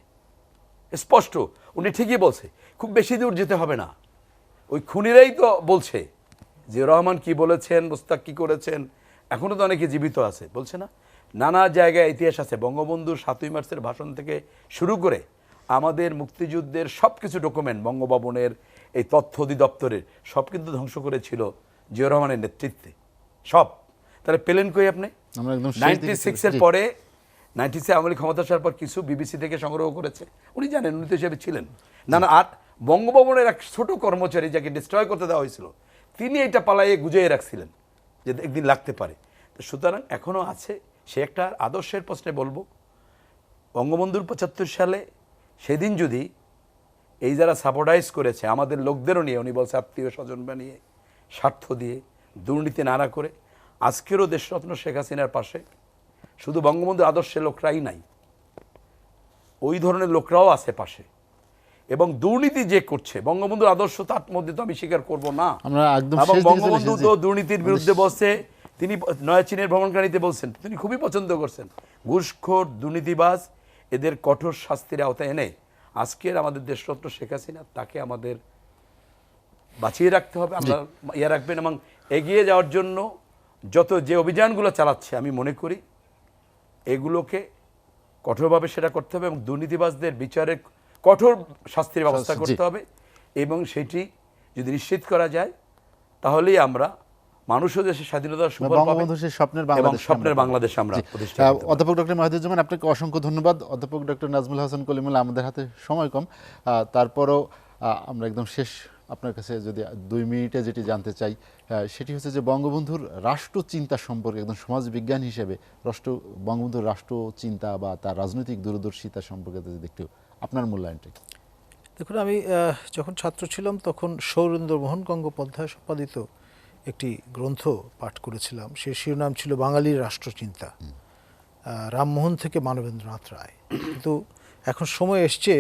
স্পষ্ট। উনি ঠিকই বলছে, খুব বেশি দূর যেতে হবে না, ওই খুনিরাই তো বলছে জিয়াউর রহমান কি বলেছেন, মোস্তাক কি করেছেন, এখনও তো অনেকে জীবিত আছে, বলছে না? নানা জায়গায় ইতিহাস আছে, বঙ্গবন্ধুর 7ই মার্চের ভাষণ থেকে শুরু করে আমাদের মুক্তিযুদ্ধের সব কিছু ডকুমেন্ট, বঙ্গভবনের, এই তথ্য অধিদপ্তরের সব কিন্তু ধ্বংস করেছিল জিয়াউর রহমানের নেতৃত্বে, সব। তাহলে পেলেন কই আপনি? 96-এর পরে, 96-এ আওয়ামী লীগ ক্ষমতা আসার পর কিছু বিবিসি থেকে সংগ্রহ করেছে, উনি জানেন, উনি তো হিসেবে ছিলেন। না, আর বঙ্গভবনের এক ছোট কর্মচারী যাকে ডিস্ট্রয় করতে দেওয়া হয়েছিল, তিনি এটা পালাইয়ে গুজিয়ে রাখছিলেন যে একদিন লাগতে পারে। তো সুতরাং এখনও আছে। সে একটা আদর্শের প্রশ্নে বলবো, বঙ্গবন্ধুর ৭৫ সালে সেদিন যদি এই যারা সাপোর্টাইজ করেছে আমাদের লোকদেরও নিয়ে, উনি বলছে আত্মীয় স্বজন বানিয়ে, স্বার্থ দিয়ে, দুর্নীতি নাড়া করে, আজকেরও দেশরত্ন শেখ হাসিনার পাশে শুধু বঙ্গবন্ধুর আদর্শের লোকরাই নাই, ওই ধরনের লোকরাও আছে পাশে। এবং দুর্নীতি যে করছে, বঙ্গবন্ধুর আদর্শ তার মধ্যে তো আমি স্বীকার করব না। আমরা একদম এবং শেষ দিকে চলে বঙ্গবন্ধু এসেছি। তো দুর্নীতির বিরুদ্ধে বলছে, তিনি নয়া চীনের ভ্রমণকারীতে বলছেন, তিনি খুবই পছন্দ করছেন ঘুষখোর, দুর্নীতিবাজ, এদের কঠোর শাস্তির আওতায় এনে আজকের আমাদের দেশরত্ন শেখ হাসিনা, তাকে আমাদের বাঁচিয়ে রাখতে হবে, আমরা ইয়ে রাখবেন। এবং এগিয়ে যাওয়ার জন্য যত যে অভিযানগুলো চালাচ্ছে, আমি মনে করি এগুলোকে কঠোরভাবে সেটা করতে হবে এবং দুর্নীতিবাজদের বিচারের কঠোর শাস্তির ব্যবস্থা করতে হবে। এবং সেটি যদি নিশ্চিত করা যায়, তাহলেই আমরা মানুষও দেশের স্বাধীনতার সুফল পাবে বঙ্গবন্ধুর সেই স্বপ্নের এবং বাংলাদেশ স্বপ্নের বাংলাদেশ আমরা প্রতিষ্ঠা করতে পারব। অধ্যাপক ডক্টর মাহিদুজ্জামান, আপনাকে অসংখ্য ধন্যবাদ। অধ্যাপক ডক্টর নাজমুল হাসান কলিমুল্লাহ, আমাদের হাতে সময় কম, তারপরও আমরা একদম শেষ আপনার কাছে যদি 2 মিনিটে যেটি জানতে চাই, সেটি হচ্ছে যে বঙ্গবন্ধুর রাষ্ট্র চিন্তা সম্পর্কে একদম সমাজবিজ্ঞান হিসেবে বঙ্গবন্ধুর রাষ্ট্র চিন্তা বা তার রাজনৈতিক দূরদর্শিতা সম্পর্কে যদি একটু আপনার মূল্যায়নটা কি? দেখুন, আমি যখন ছাত্র ছিলাম তখন সৌরেন্দ্র মোহন গঙ্গোপাধ্যায় সম্পাদিত একটি গ্রন্থ পাঠ করেছিলাম। সে শিরোনাম ছিল বাঙালির রাষ্ট্রচিন্তা, রামমোহন থেকে মানবেন্দ্রনাথ রায়। কিন্তু এখন সময় এসছে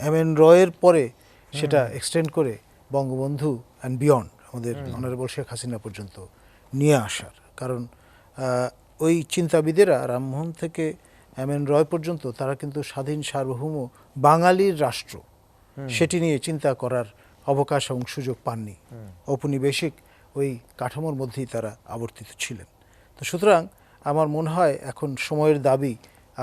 এম.এন. রয়ের পরে সেটা এক্সটেন্ড করে বঙ্গবন্ধু অ্যান্ড বিয়ন্ড, আমাদের অনারেবল শেখ হাসিনা পর্যন্ত নিয়ে আসার। কারণ ওই চিন্তাবিদেরা রামমোহন থেকে এম.এন. রয় পর্যন্ত তারা কিন্তু স্বাধীন সার্বভৌম বাঙালির রাষ্ট্র সেটি নিয়ে চিন্তা করার অবকাশ এবং সুযোগ পাননি। ঔপনিবেশিক ওই কাঠামোর মধ্যেই তারা আবর্তিত ছিলেন। তো সুতরাং আমার মনে হয় এখন সময়ের দাবি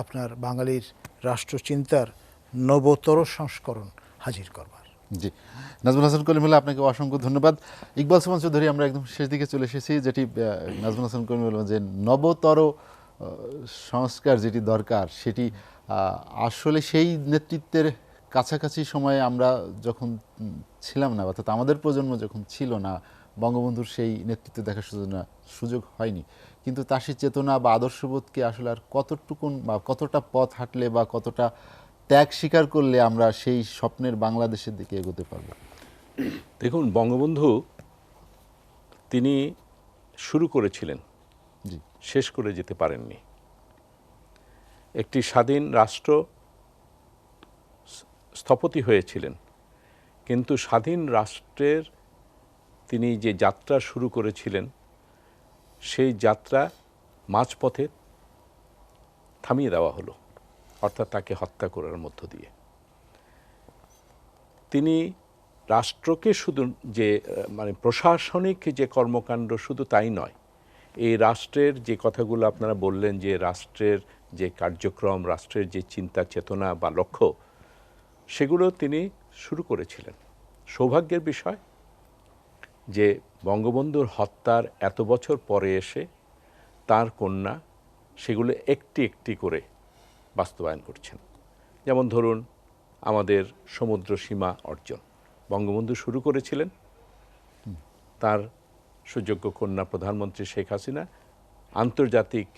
আপনার বাঙালির রাষ্ট্রচিন্তার নবতর সংস্করণ হাজির করবার। জি, নাজমুল হাসান কলিমুল্লাহ, আপনাকে অসংখ্য ধন্যবাদ। ইকবাল সুমন চৌধুরী, আমরা একদম শেষ দিকে চলে এসেছি, যেটি নাজমুল হাসান কলিমুল্লাহ যে নবতর সংস্কার যেটি দরকার, সেটি আসলে সেই নেতৃত্বের কাছাকাছি সময়ে আমরা যখন ছিলাম না, অর্থাৎ আমাদের প্রজন্ম যখন ছিল না, বঙ্গবন্ধুর সেই নেতৃত্ব দেখার সুযোগ হয়নি। কিন্তু তার সেই চেতনা বা আদর্শবোধকে আসলে আর কতটুকুন বা কতটা পথ হাঁটলে বা কতটা ত্যাগ স্বীকার করলে আমরা সেই স্বপ্নের বাংলাদেশের দিকে এগোতে পারব? দেখুন, বঙ্গবন্ধু তিনি শুরু করেছিলেন, জি, শেষ করে যেতে পারেননি। একটি স্বাধীন রাষ্ট্র স্থপতি হয়েছিলেন, কিন্তু স্বাধীন রাষ্ট্রের তিনি যে যাত্রা শুরু করেছিলেন, সেই যাত্রা মাঝপথে থামিয়ে দেওয়া হলো, অর্থাৎ তাকে হত্যা করার মধ্য দিয়ে। তিনি রাষ্ট্রকে শুধু যে মানে প্রশাসনিক যে কর্মকাণ্ড শুধু তাই নয়, এই রাষ্ট্রের যে কথাগুলো আপনারা বললেন, যে রাষ্ট্রের যে কার্যক্রম, রাষ্ট্রের যে চিন্তা চেতনা বা লক্ষ্য, সেগুলো তিনি শুরু করেছিলেন। সৌভাগ্যের বিষয় যে বঙ্গবন্ধুর হত্যার এত বছর পরে এসে তার কন্যা সেগুলো একটি একটি করে বাস্তবায়ন করছেন। যেমন ধরুন, আমাদের সমুদ্র সীমা অর্জন বঙ্গবন্ধু শুরু করেছিলেন, তার সুযোগ্য কন্যা প্রধানমন্ত্রী শেখ হাসিনা আন্তর্জাতিক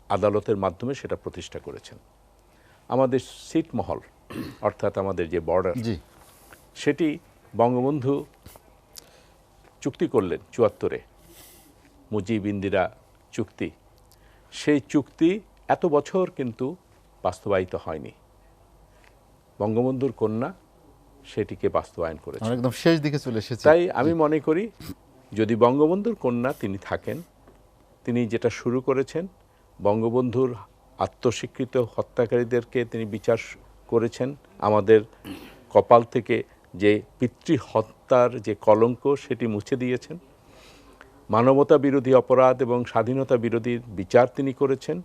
আদালতের মাধ্যমে সেটা প্রতিষ্ঠা করেছেন। আমাদের ছিটমহল, অর্থাৎ আমাদের যে বর্ডার, সেটি বঙ্গবন্ধু চুক্তি করলেন ৭৪-এ, মুজিব ইন্দিরা চুক্তি। সেই চুক্তি এত বছর কিন্তু বাস্তবায়িত হয়নি। বঙ্গবন্ধুর কন্যা সেটিকে বাস্তবায়ন করেছে। একদম শেষ দিকে চলে এসেছি। তাই আমি মনে করি, যদি বঙ্গবন্ধুর কন্যা তিনি থাকেন, তিনি যেটা শুরু করেছেন, বঙ্গবন্ধুর আত্মস্বীকৃত হত্যাকারীদেরকে তিনি বিচার করেছেন, আমাদের কপাল থেকে যে পিতৃ হত্যার যে কলঙ্ক সেটি মুছে দিয়েছেন, মানবতা বিরোধী অপরাধ এবং স্বাধীনতা বিরোধী বিচার তিনি করেছেন,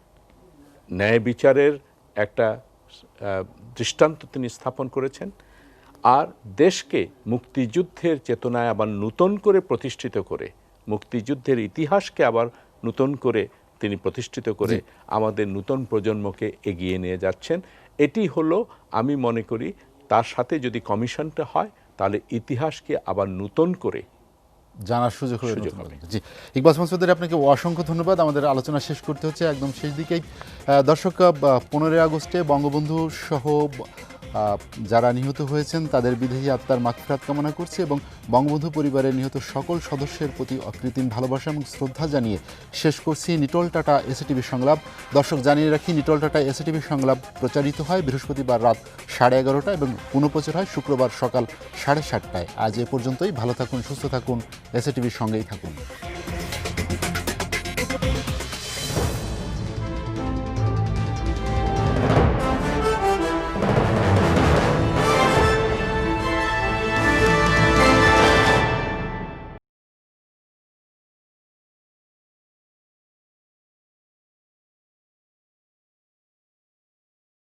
ন্যায় বিচারের একটা দৃষ্টান্ত তিনি স্থাপন করেছেন, আর দেশকে মুক্তিযুদ্ধের চেতনায় আবার নূতন করে প্রতিষ্ঠিত করে, মুক্তিযুদ্ধের ইতিহাসকে আবার নূতন করে তিনি প্রতিষ্ঠিত করে আমাদের নূতন প্রজন্মকে এগিয়ে নিয়ে যাচ্ছেন। এটি হলো, আমি মনে করি, তার সাথে যদি কমিশনটা হয় তাহলে ইতিহাসকে আবার নূতন করে জানার সুযোগ হবে সুযোগ নতুন হবে। করে। জি, ইকবাল চৌধুরী, আপনাকে অসংখ্য ধন্যবাদ। আমাদের আলোচনা শেষ করতে হচ্ছে একদম শেষ দিকেই। দর্শক, 15 আগস্টে বঙ্গবন্ধু সহ যারা নিহত হয়েছেন তাদের বিদেহী আত্মার মাগফিরাত কামনা করছি এবং বঙ্গবন্ধু পরিবারের নিহত সকল সদস্যের প্রতি অকৃত্রিম ভালোবাসা এবং শ্রদ্ধা জানিয়ে শেষ করছি নিটল টাটা এসএটিভি সংলাপ। দর্শক, জানিয়ে রাখি, নিটল টাটা এসএটিভি সংলাপ প্রচারিত হয় বৃহস্পতিবার রাত 11:30 এবং পুনঃপ্রচার হয় শুক্রবার সকাল 7:30টায়। আজ এ পর্যন্তই। ভালো থাকুন, সুস্থ থাকুন, এসএটিভির সঙ্গেই থাকুন।